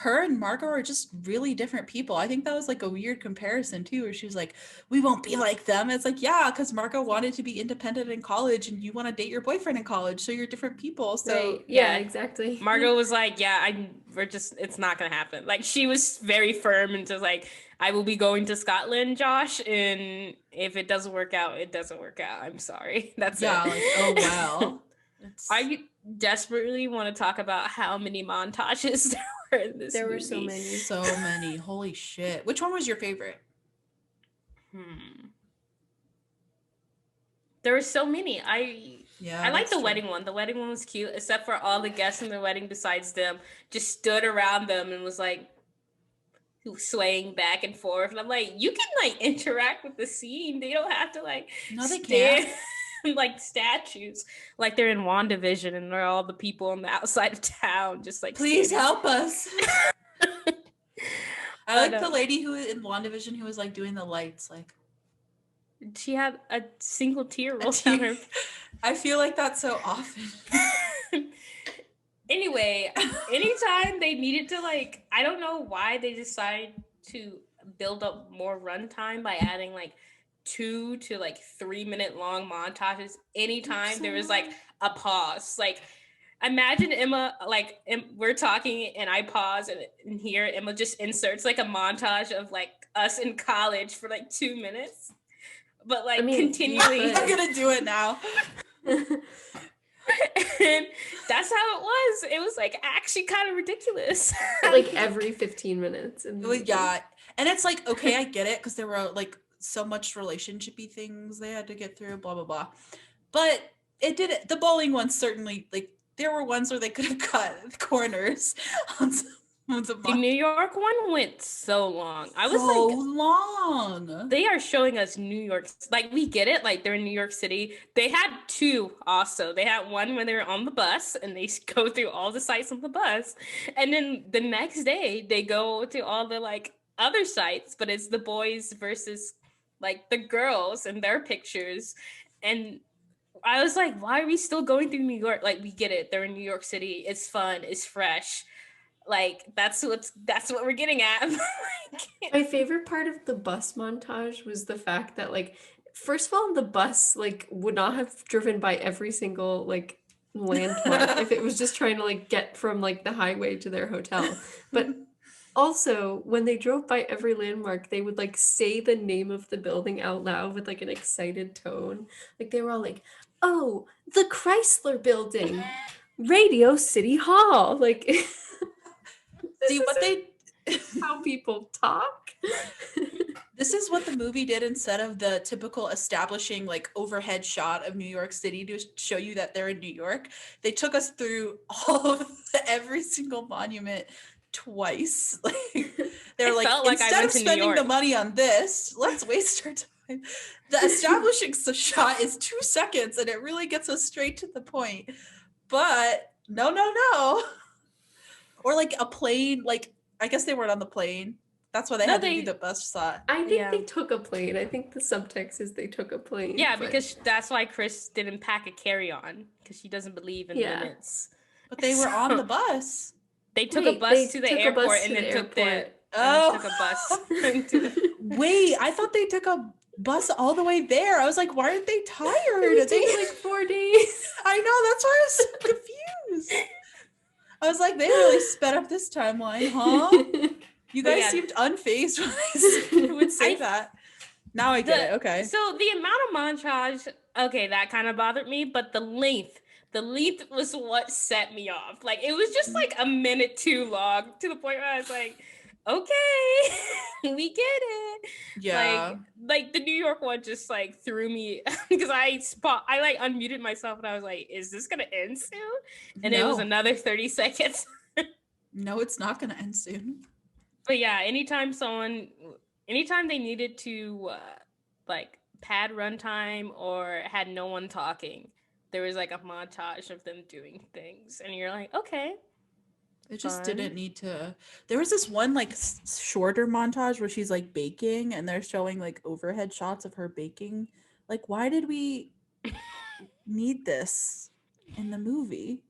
her and Margot are just really different people. I think that was like a weird comparison too, where she was like, we won't be like them. It's like, yeah, because Margot wanted to be independent in college and you want to date your boyfriend in college. So you're different people. So right. Yeah, exactly. Margot was like, yeah, it's not going to happen. Like, she was very firm and just like, I will be going to Scotland, Josh. And if it doesn't work out, it doesn't work out. I'm sorry. That's it. Like, oh, well. I desperately want to talk about how many montages there were in this movie. There were so many. So many. Holy shit. Which one was your favorite? There were so many. I like the true. wedding one. The wedding one was cute, except for all the guests in the wedding besides them just stood around them and was like swaying back and forth. And I'm like, you can like interact with the scene. They don't have to like can't. Like statues, like they're in WandaVision and they're all the people on the outside of town just like please help us. I like the lady who in WandaVision who was like doing the lights, like she had a single tear roll down her. I feel like that so often. Anyway, anytime they needed to like, I don't know why they decided to build up more runtime by adding like 2 to like 3 minute long montages. Anytime there was like a pause, like imagine Emma, like we're talking and I pause and here Emma just inserts like a montage of like us in college for like 2 minutes, but like continually. I'm gonna do it now. And that's how it was. It was like actually kind of ridiculous. Like every 15 minutes. Yeah. And it's like, okay, I get it because there were like so much relationshipy things they had to get through, blah, blah, blah. But it did it. The bowling ones certainly, like, there were ones where they could have cut corners on some the New York one went so long. I was so like, long. They are showing us New York. Like, we get it. Like, they're in New York City. They had 2 also. They had one when they were on the bus and they go through all the sites on the bus. And then the next day they go to all the like other sites, but it's the boys versus like the girls and their pictures. And I was like, why are we still going through New York? Like, we get it. They're in New York City. It's fun. It's fresh. Like, that's what we're getting at. My favorite part of the bus montage was the fact that, like, first of all, the bus like would not have driven by every single like landmark if it was just trying to like get from like the highway to their hotel. But also, when they drove by every landmark, they would like say the name of the building out loud with like an excited tone. Like they were all like, "Oh, the Chrysler Building, Radio City Hall." Like, see what how people talk. This is what the movie did instead of the typical establishing like overhead shot of New York City to show you that they're in New York. They took us through every single monument twice. Like they're like, instead of spending the money on this, let's waste our time. The establishing shot is 2 seconds and it really gets us straight to the point. But no. Or like a plane, like I guess they weren't on the plane. That's why they had to do the bus shot. I think they took a plane. I think the subtext is they took a plane. Yeah, because that's why Chris didn't pack a carry-on, because she doesn't believe in limits. But they were on the bus. They took a bus to the airport and then took a bus. Wait, I thought they took a bus all the way there. I was like, why aren't they tired? It took like 4 days. I know, that's why I was so confused. I was like, they really sped up this timeline, huh? You guys seemed unfazed when I would say that. Now I get it. Okay. So the amount of montage, okay, that kind of bothered me, but the length was what set me off. Like, it was just like a minute too long, to the point where I was like, okay, we get it. Yeah. Like the New York one just like threw me because I like unmuted myself and I was like, is this gonna end soon? And it was another 30 seconds. No, it's not gonna end soon. But yeah, anytime they needed to like pad runtime or had no one talking, there was like a montage of them doing things, and you're like, okay. It just didn't need to. There was this one like shorter montage where she's like baking, and they're showing like overhead shots of her baking. Like, why did we need this in the movie?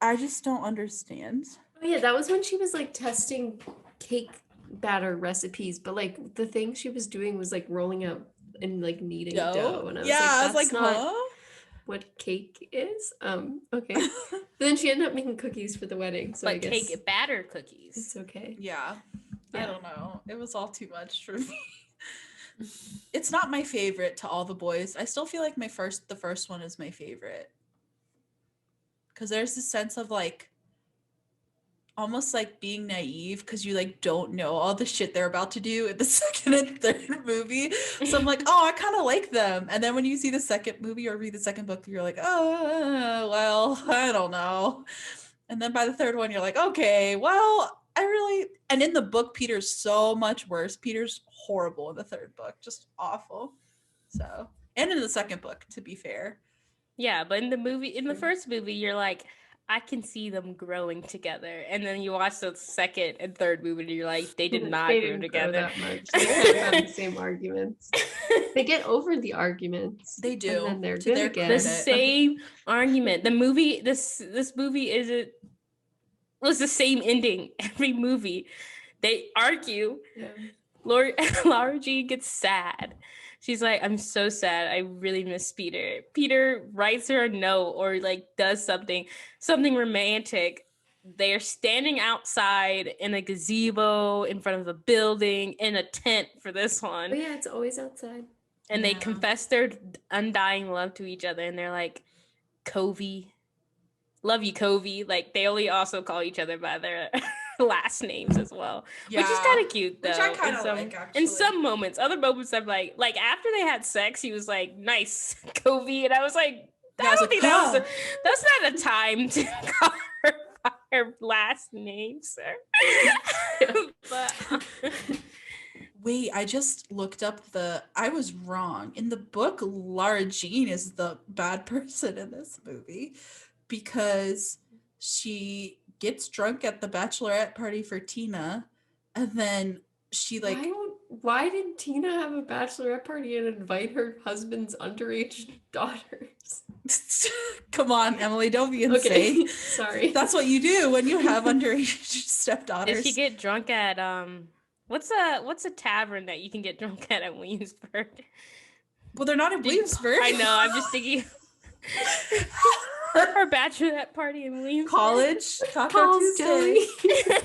I just don't understand. Yeah, that was when she was like testing cake batter recipes, but like the thing she was doing was like rolling out and like kneading dough, and I was like, that's not huh? what cake is. Okay. Then she ended up making cookies for the wedding, so I guess cake batter cookies. it's okay. Yeah. I don't know. It was all too much for me. It's not my favorite to all the boys. I still feel like the first one is my favorite. Cause there's this sense of like almost like being naive because you like don't know all the shit they're about to do in the second and third movie. So I'm like, oh, I kind of like them. And then when you see the second movie or read the second book, you're like, oh, well, I don't know. And then by the third one, you're like, okay, well, and in the book, Peter's so much worse. Peter's horrible in the third book, just awful. So, and in the second book, to be fair. Yeah, but in the first movie, you're like, I can see them growing together. And then you watch the second and third movie and you're like, they did not grow together. Grow that much. They have the same arguments. They get over the arguments. They do. And then they're good again. The same argument. The movie, this movie was the same ending every movie. They argue. Yeah. Laura Jean gets sad. She's like, I'm so sad. I really miss Peter. Peter writes her a note or like does something romantic. They're standing outside in a gazebo in front of a building in a tent for this one. Oh yeah, it's always outside. And they confess their undying love to each other. And they're like, Covey. Love you, Covey. Like they only also call each other by their last names as well, which is kind of cute though. Which I kind of like, actually. In some moments, other moments I'm like after they had sex, he was like, "Nice, Covey," and I was like, that's not a time to call her by her last name, sir. But wait, I just looked up I was wrong. In the book, Lara Jean is the bad person in this movie because she gets drunk at the bachelorette party for Tina, and then she like why did Tina have a bachelorette party and invite her husband's underage daughters? Come on, Emily, don't be insane. Okay, sorry. That's what you do when you have underage stepdaughters. Did she get drunk at what's a tavern that you can get drunk at Williamsburg? Well, they're not in Williamsburg. I know, I'm just thinking her bachelorette party in Williamsburg. College, Taco Tuesday,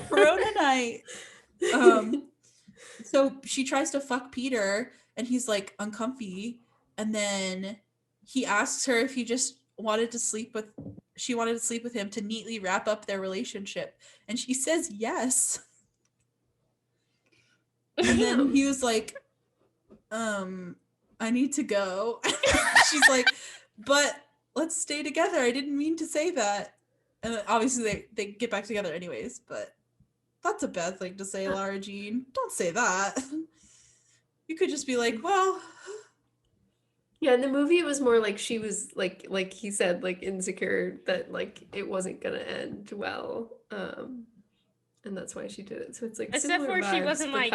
Corona night. So she tries to fuck Peter, and he's like uncomfy, and then he asks her if he just wanted to sleep with him to neatly wrap up their relationship, and she says yes. And then he was like, I need to go. She's like, but let's stay together. I didn't mean to say that. And obviously they get back together anyways, but that's a bad thing to say, Lara Jean. Don't say that. You could just be like, well. Yeah, in the movie it was more like she was like he said, like insecure that like it wasn't gonna end well. And that's why she did it. So it's like except for vibes, she wasn't like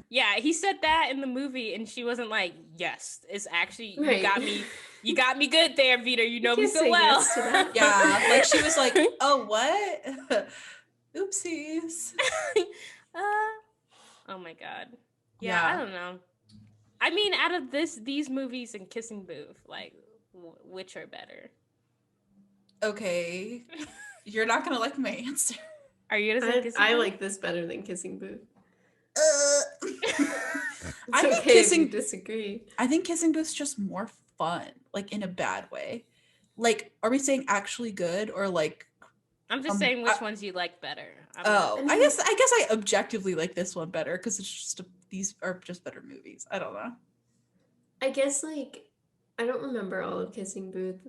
yeah, he said that in the movie and she wasn't like, yes, it's actually you got me good there, Peter. You know me so well. Yes yeah, like she was like, oh, what? Oopsies. Oh my god. Yeah, I don't know. I mean, out of these movies and Kissing Booth, like, which are better? Okay, you're not gonna like my answer. Are you gonna say Kissing Booth? I like this better than Kissing Booth. I think Kissing disagree. I think Kissing Booth's just more fun, like in a bad way. Like, are we saying actually good or like? I'm just saying which ones you like better. I guess I objectively like this one better because it's just these are just better movies. I don't know. I guess like I don't remember all of Kissing Booth.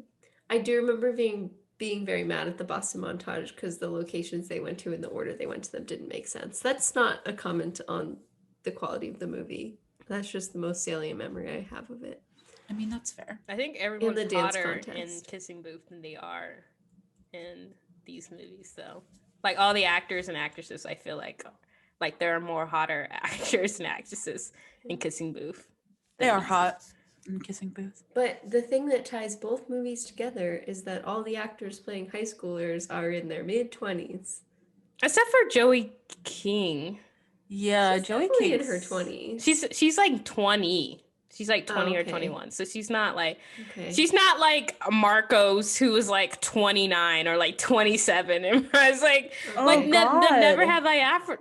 I do remember being very mad at the Boston montage because the locations they went to and the order they went to them didn't make sense. That's not a comment on the quality of the movie. That's just the most salient memory I have of it. I mean, that's fair. I think everyone's hotter in Kissing Booth than they are in these movies, though. Like all the actors and actresses, I feel like there are more hotter actors and actresses in Kissing Booth. They are hot in Kissing Booth. But the thing that ties both movies together is that all the actors playing high schoolers are in their mid-20s. Except for Joey King. Yeah, she's Joey definitely King. in her 20s. She's like 20. She's like 20 or okay. 21. So she's not like Okay. she's not like Marcos, who was like 29 or like 27. And I was like, Oh the Never God. Have I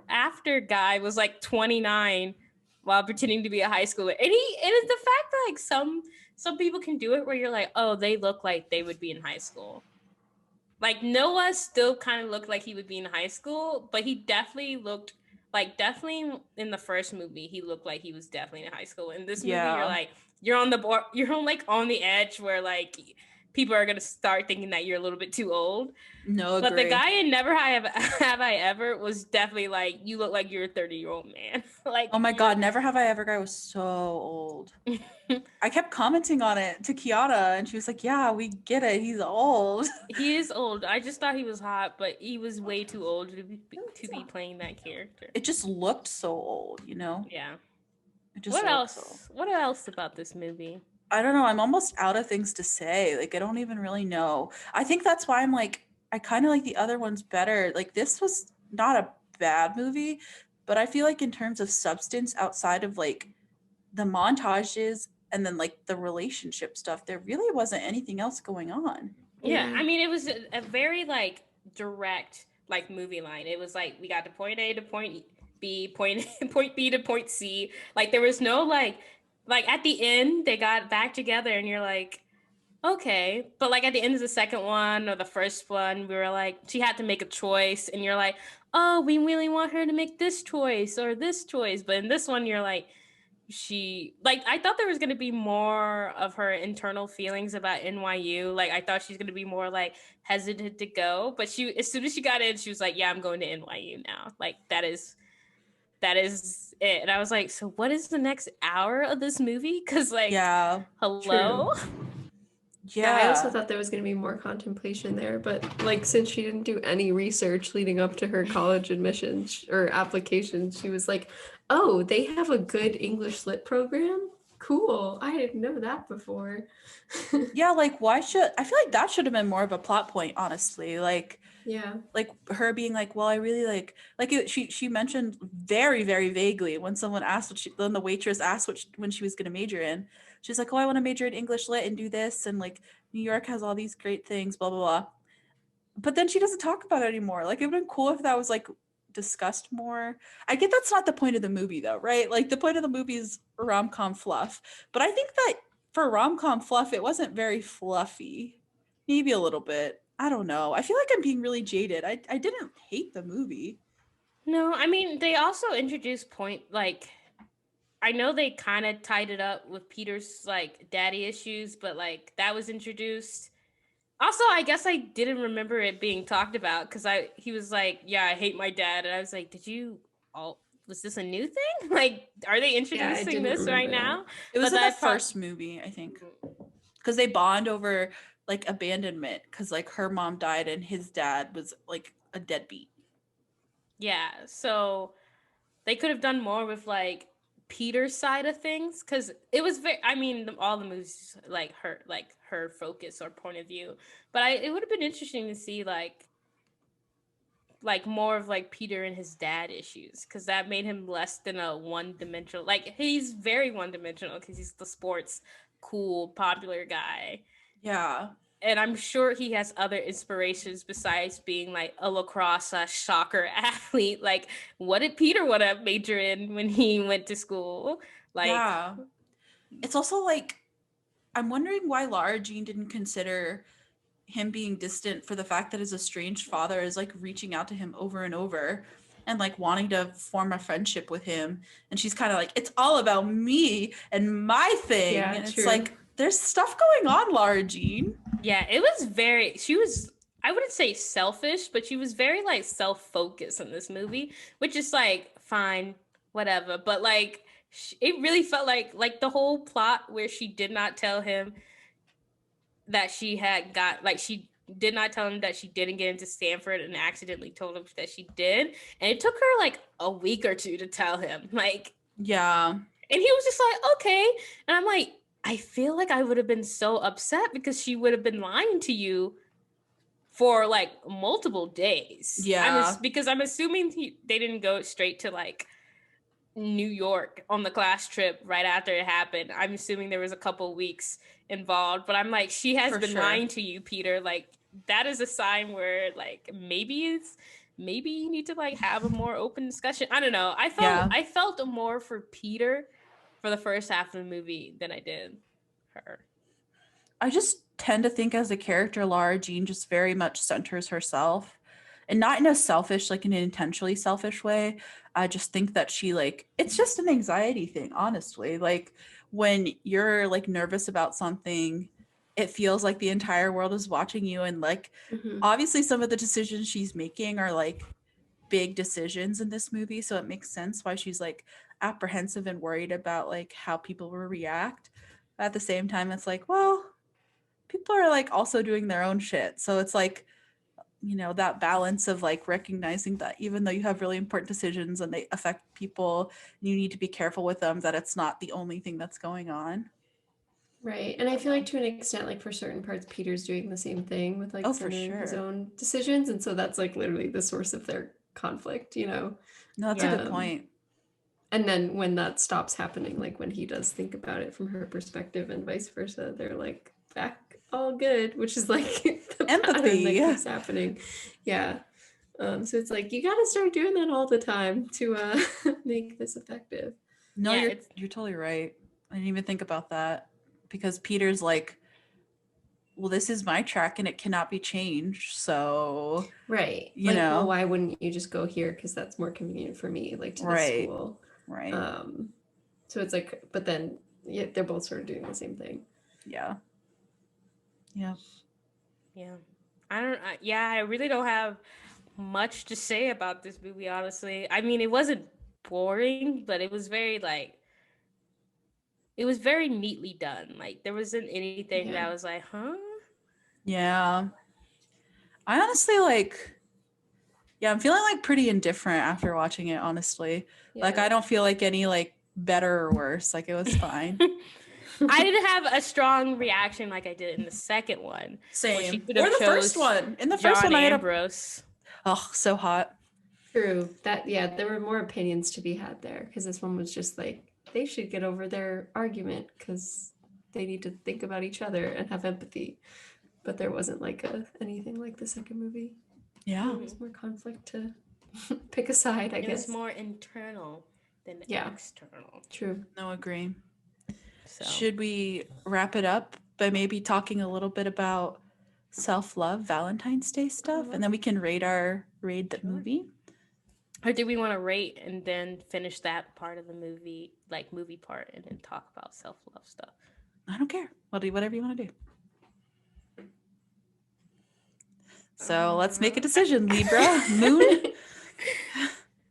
After guy was like 29 while pretending to be a high schooler. And it's the fact that like some people can do it where you're like, oh, they look like they would be in high school. Like Noah still kind of looked like he would be in high school, but he definitely looked like definitely in the first movie he looked like he was definitely in high school. In this movie, you're Yeah. like you're on the board, you're on like on the edge where like people are gonna start thinking that you're a little bit too old. No, But the agree. guy in Never Have I Ever was definitely like, you look like you're a 30-year-old man. Like, Oh my God, Never Have I Ever guy was so old. I kept commenting on it to Kiana, and she was like, "Yeah, we get it. He's old." he is old. I just thought he was hot, but he was way too old to be playing that character. It just looked so old, you know? Yeah. It just What looked so. else? What else about this movie? I don't know. I'm almost out of things to say. Like, I don't even really know. I think that's why I'm like, I kind of like the other ones better. Like, this was not a bad movie, but I feel like in terms of substance outside of like the montages and then like the relationship stuff, there really wasn't anything else going on. Yeah, I mean, it was a very like direct like movie line. It was like we got to point A to point B, point B to point C. Like there was no like at the end they got back together and you're like, okay. But like at the end of the second one or the first one, we were like, she had to make a choice and you're like, oh, we really want her to make this choice or this choice. But in this one, you're like, she like I thought there was going to be more of her internal feelings about NYU. Like I thought she's going to be more like hesitant to go, but she as soon as she got in, she was like, "Yeah, I'm going to NYU now." Like that is it. And I was like, "So what is the next hour of this movie?" Cuz like Yeah. hello? True. Yeah, I also Yeah. thought there was going to be more contemplation there, but like since she didn't do any research leading up to her college admission or application, she was like, "Oh, they have a good English lit program? Cool. I didn't know that before." Yeah, like why should I feel like that should have been more of a plot point, honestly. Yeah. Like her being like, well, I really like it, she mentioned very very vaguely when someone asked what she then the waitress asked what when she was going to major in. She's like, oh, I want to major in English lit and do this, and like New York has all these great things, blah blah blah. But then she doesn't talk about it anymore. Like it would have been cool if that was like discussed more. I get that's not the point of the movie though, right? Like the point of the movie is rom-com fluff. But I think that for rom-com fluff, it wasn't very fluffy. Maybe a little bit. I don't know. I feel like I'm being really jaded. I didn't hate the movie. No, I mean, they also introduced point like I know they kind of tied it up with Peter's like daddy issues, but like that was introduced. Also, I guess I didn't remember it being talked about because he was like, "Yeah, I hate my dad," and I was like, "Did you all? Was this a new thing? Like, are they Yeah, I introducing didn't this right remember now?" that. It was But in the that first movie, I think. Because they bond over like abandonment because like her mom died and his dad was like a deadbeat. yeah, so they could have done more with like Peter's side of things because it was very. I mean, all the movies like her focus or point of view, but it would have been interesting to see like more of like Peter and his dad issues because that made him less than a one-dimensional. Like he's very one-dimensional because he's the sports cool popular guy, Yeah. and I'm sure he has other inspirations besides being like a lacrosse soccer athlete. Like what did Peter want to major in when he went to school? Like Yeah. It's also like I'm wondering why Lara Jean didn't consider him being distant for the fact that his estranged father is like reaching out to him over and over and like wanting to form a friendship with him. And she's kind of like, it's all about me and my thing. Yeah, And it's true. like, there's stuff going on, Lara Jean. yeah, it was very. She was. I wouldn't say selfish, but she was very like self-focused in this movie, which is like fine, whatever. But like, it really felt like the whole plot where she did not tell him that she had got like she did not tell him that she didn't get into Stanford and accidentally told him that she did. And it took her like a week or two to tell him. Like, Yeah. and he was just like, okay. And I'm like, I feel like I would have been so upset because she would have been lying to you for like multiple days. Yeah. Because I'm assuming they didn't go straight to like New York on the class trip right after it happened. I'm assuming there was a couple weeks involved, but I'm like, she has been lying to you, Peter. Like, that is a sign where like maybe you need to like have a more open discussion. I don't know. I felt more for Peter for the first half of the movie than I did her. I just tend to think as a character, Lara Jean just very much centers herself, and not in a selfish, like in an intentionally selfish way. I just think that she like, it's just an anxiety thing, honestly. Like when you're like nervous about something, it feels like the entire world is watching you. And like, obviously some of the decisions she's making are like big decisions in this movie. So it makes sense why she's like apprehensive and worried about like how people will react. But at the same time, it's like, well, people are like also doing their own shit. So it's like, you know, that balance of like recognizing that even though you have really important decisions and they affect people, you need to be careful with them, that it's not the only thing that's going on. Right. And I feel like to an extent, like for certain parts, Peter's doing the same thing with like centering his own decisions. And so that's like literally the source of their conflict, you know? No, that's a good point. And then when that stops happening, like when he does think about it from her perspective and vice versa, they're like back all good, which is like the empathy that keeps happening. Yeah. So it's like you got to start doing that all the time to make this effective. No, yeah, you're totally right. I didn't even think about that, because Peter's like, well, this is my track and it cannot be changed. So, right. You know, well, why wouldn't you just go here? Because that's more convenient for me, like to the school. Right. So it's like, but then they're both sort of doing the same thing. Yeah. Yeah. Yeah. I really don't have much to say about this movie, honestly. I mean, it wasn't boring, but it was very neatly done. Like there wasn't anything that was like, huh? Yeah. I honestly I'm feeling like pretty indifferent after watching it, honestly. Yeah. Like I don't feel like any like better or worse. Like it was fine. I didn't have a strong reaction like I did in the second one. Same. Or the first one. In the first one, I had Ambrose. Oh, so hot. True. That there were more opinions to be had there, because this one was just like they should get over their argument because they need to think about each other and have empathy. But there wasn't like anything like the second movie. Yeah. There was more conflict to pick a side, I guess. It was more internal than external. True. No, agree. So. Should we wrap it up by maybe talking a little bit about self-love, Valentine's Day stuff, and then we can rate the movie? Or do we want to rate and then finish that part of the movie, like movie part, and then talk about self-love stuff? I don't care. Whatever you want to do. So let's make a decision. Libra moon.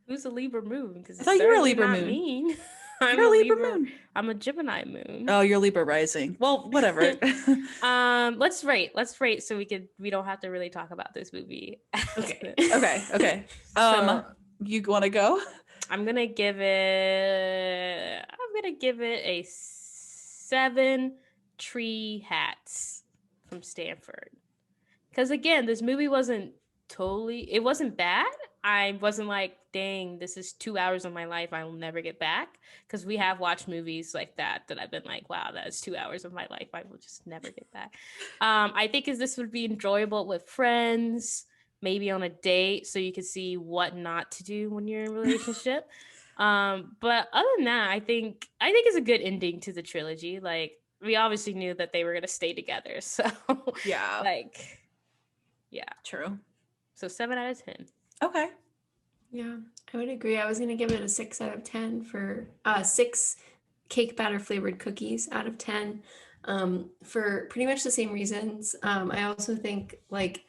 Who's a Libra moon? Because I thought you were a Libra moon. You're a Libra moon. I'm a Gemini moon. Oh, you're Libra rising. Well, whatever. Let's rate so we don't have to really talk about this movie. Okay. You want to go? I'm gonna give it a 7 tree hats from Stanford. Because again, this movie wasn't bad. I wasn't like, dang, this is 2 hours of my life I will never get back. Because we have watched movies like that I've been like, wow, that's 2 hours of my life I will just never get back. I think this would be enjoyable with friends, maybe on a date, so you can see what not to do when you're in a relationship. But other than that, I think it's a good ending to the trilogy. Like, we obviously knew that they were gonna stay together. So yeah. Yeah. True. So 7 out of 10. Okay. Yeah, I would agree. I was going to give it a 6 out of 10 for 6 cake batter flavored cookies out of 10 for pretty much the same reasons. I also think like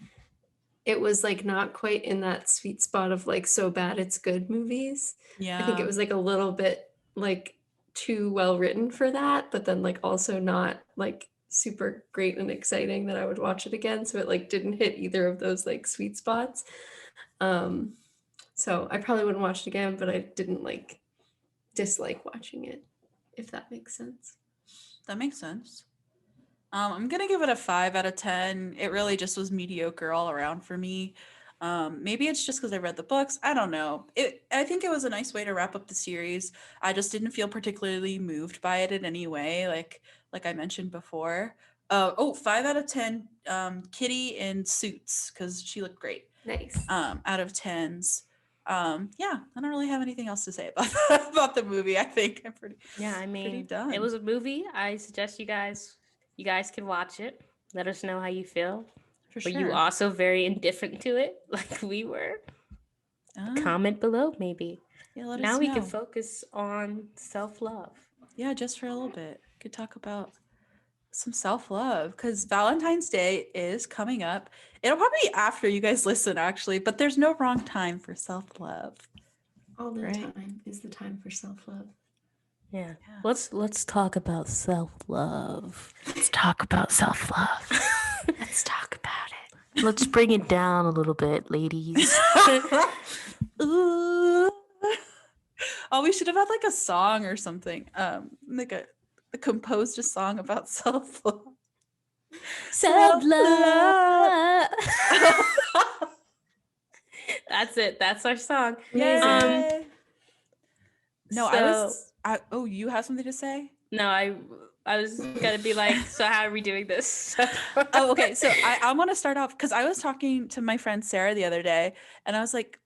it was like not quite in that sweet spot of like so bad it's good movies. Yeah. I think it was like a little bit like too well written for that, but then like also not like super great and exciting that I would watch it again. So it like didn't hit either of those like sweet spots. So I probably wouldn't watch it again, but I didn't like dislike watching it, if that makes sense. That makes sense. I'm gonna give it a 5 out of 10. It really just was mediocre all around for me. Maybe it's just because I read the books. I don't know. I think it was a nice way to wrap up the series. I just didn't feel particularly moved by it in any way, like I mentioned before. 5 out of 10. Kitty in Suits because she looked great. Nice. Out of tens. Yeah, I don't really have anything else to say about about the movie. I think I'm pretty pretty done. It was a movie. I suggest you guys can watch it. Let us know how you feel. For Were you sure. also very indifferent to it, like we were? Comment below, maybe. Yeah, let now us we know. can focus on self-love. Yeah, just for a little bit. Could talk about some self-love because Valentine's Day is coming up. It'll probably be after you guys listen, actually, but there's no wrong time for self-love. All the time is the time for self-love. Yeah. Let's talk about self-love. Let's talk about self-love. Let's talk about it. Let's bring it down a little bit, ladies. Ooh. Oh, we should have had like a song or something. Like composed a song about self-love. Self-love. That's it. That's our song. Yay. No, so, you have something to say? No, I was gonna be like, so how are we doing this? Okay. So I want to start off because I was talking to my friend Sarah the other day, and I was like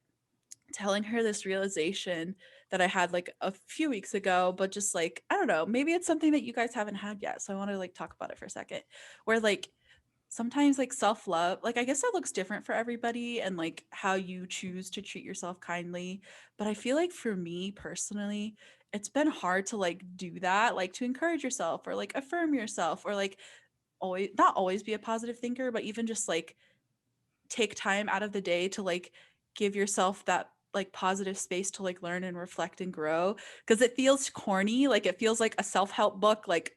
telling her this realization that I had like a few weeks ago, but just like, I don't know, maybe it's something that you guys haven't had yet. So I want to like talk about it for a second. Where like sometimes like self-love, like I guess that looks different for everybody and like how you choose to treat yourself kindly. But I feel like for me personally, it's been hard to like do that, like to encourage yourself or like affirm yourself or like always not always be a positive thinker, but even just like take time out of the day to like give yourself that like positive space to like learn and reflect and grow because it feels corny, like it feels like a self-help book like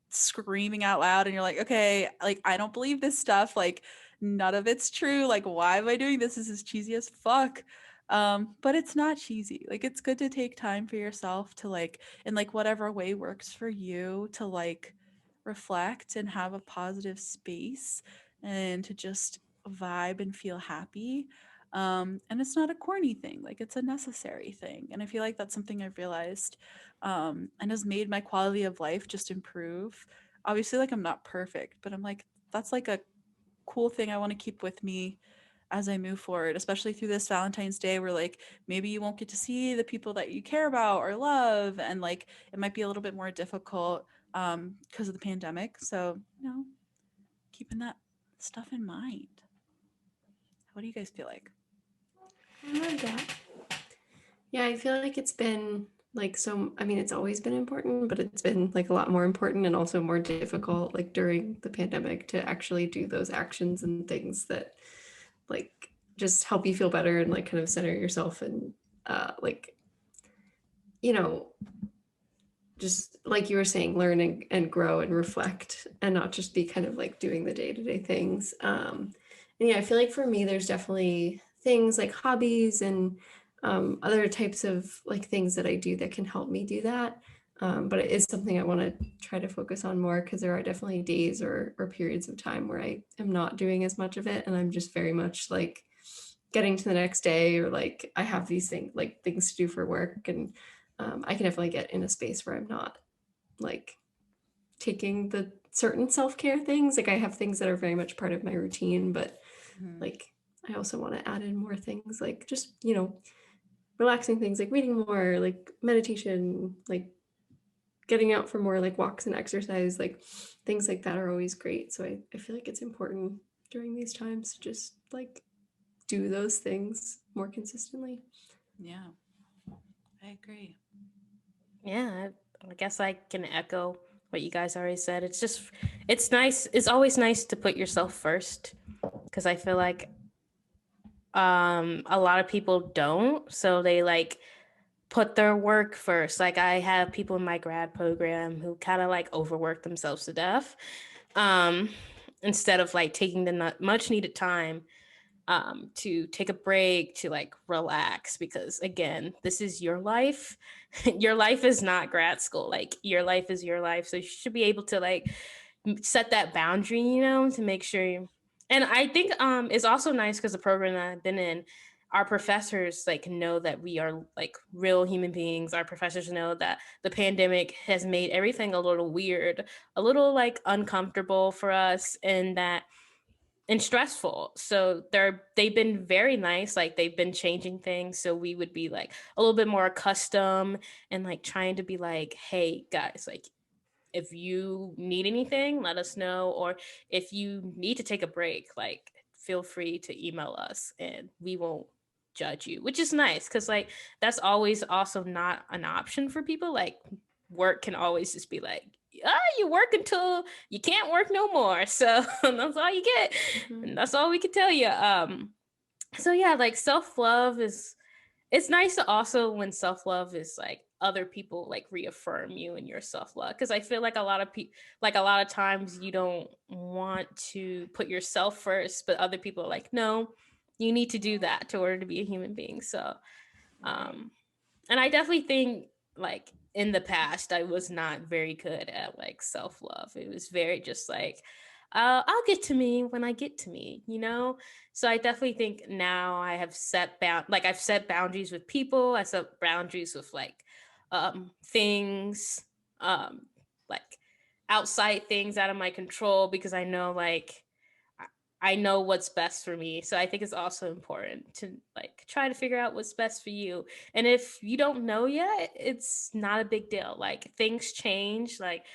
screaming out loud and you're like, okay, like I don't believe this stuff, like none of it's true, like why am I doing this is cheesy as fuck. But it's not cheesy. Like it's good to take time for yourself to like in like whatever way works for you to like reflect and have a positive space and to just vibe and feel happy. And it's not a corny thing, like it's a necessary thing. And I feel like that's something I've realized and has made my quality of life just improve. Obviously, like I'm not perfect, but I'm like, that's like a cool thing I want to keep with me as I move forward, especially through this Valentine's Day where like maybe you won't get to see the people that you care about or love. And like it might be a little bit more difficult because of the pandemic. So, keeping that stuff in mind. What do you guys feel like? I love that. Yeah, I feel like it's been like I mean, it's always been important, but it's been like a lot more important and also more difficult like during the pandemic to actually do those actions and things that like just help you feel better and like kind of center yourself and like, just like you were saying, learn and grow and reflect and not just be kind of like doing the day-to-day things. And yeah, I feel like for me, there's definitely things like hobbies and other types of like things that I do that can help me do that. But it is something I want to try to focus on more because there are definitely days or periods of time where I am not doing as much of it. And I'm just very much like getting to the next day or like I have these things to do for work. And I can definitely get in a space where I'm not like taking the certain self-care things. Like I have things that are very much part of my routine, but like I also want to add in more things like just, relaxing things like reading more, like meditation, like getting out for more like walks and exercise, like things like that are always great. So I feel like it's important during these times to just like do those things more consistently. Yeah, I agree. Yeah, I guess I can echo what you guys already said. It's nice. It's always nice to put yourself first because I feel like a lot of people don't. So they like put their work first. Like I have people in my grad program who kind of like overwork themselves to death instead of like taking the much needed time to take a break, to like relax, because again, this is your life. Your life is not grad school. Like your life is your life. So you should be able to like set that boundary, you know, to make sure you, and I think it's also nice because the program that I've been in, our professors like know that we are like real human beings. Our professors know that the pandemic has made everything a little weird, a little like uncomfortable for us, and stressful. So they've been very nice. Like they've been changing things so we would be like a little bit more accustomed, and like trying to be like, hey guys, like if you need anything, let us know. Or if you need to take a break, like feel free to email us and we won't judge you, which is nice because like that's always also not an option for people. Like work can always just be like, you work until you can't work no more. So that's all you get. And that's all we can tell you. So yeah, like self-love is, it's nice to also when self-love is like other people like reaffirm you in your self-love, because I feel like a lot of people, like a lot of times you don't want to put yourself first, but other people are like, no, you need to do that in order to be a human being. So and I definitely think like in the past I was not very good at like self-love. It was very just like, I'll get to me when I get to me, you know? So I definitely think now I have I've set boundaries with people. I set boundaries with like things, like outside things out of my control, because I know like I know what's best for me. So I think it's also important to like try to figure out what's best for you. And if you don't know yet, it's not a big deal. Like things change. Like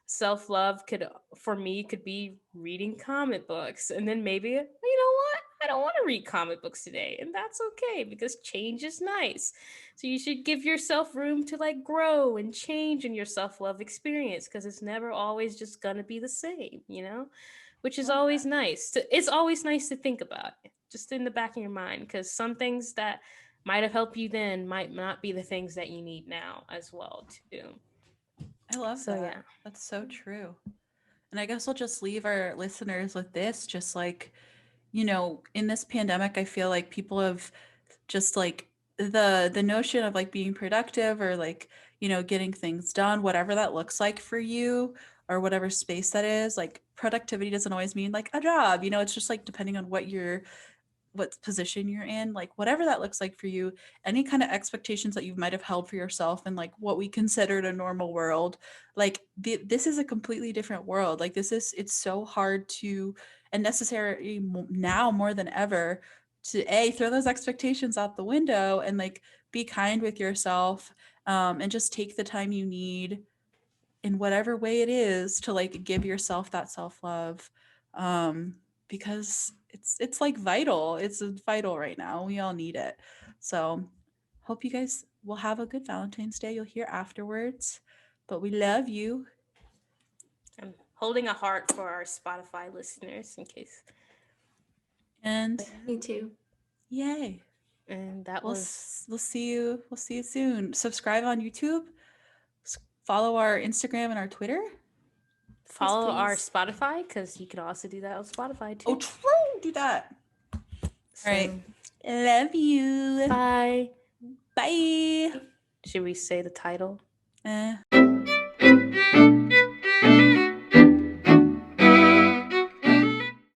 self-love could, for me, could be reading comic books. And then maybe, you know what? I don't want to read comic books today. And that's okay, because change is nice. So you should give yourself room to like grow and change in your self-love experience, because it's never always just gonna be the same, you know? Which is always nice. It's always nice to think about it, just in the back of your mind, because some things that might have helped you then might not be the things that you need now as well too. I love that. Yeah. That's so true. And I guess I'll just leave our listeners with this, just like, you know, in this pandemic, I feel like people have just like the notion of like being productive or like, you know, getting things done, whatever that looks like for you or whatever space that is. Like productivity doesn't always mean like a job, you know, it's just like depending on what position you're in, like whatever that looks like for you, any kind of expectations that you might have held for yourself and like what we considered a normal world, like this is a completely different world. Like it's so hard to, and necessary now more than ever, to throw those expectations out the window and like be kind with yourself, and just take the time you need in whatever way it is to like give yourself that self-love, because it's like vital. It's vital right now. We all need it. So hope you guys will have a good Valentine's Day. You'll hear afterwards, but we love you. I'm holding a heart for our Spotify listeners in case. And me too. Yay. And that we'll see you soon. Subscribe on YouTube, follow our Instagram and our Twitter. Follow our Spotify, because you can also do that on Spotify too. Oh, true. Do that. All right. Love you. Bye. Bye. Should we say the title?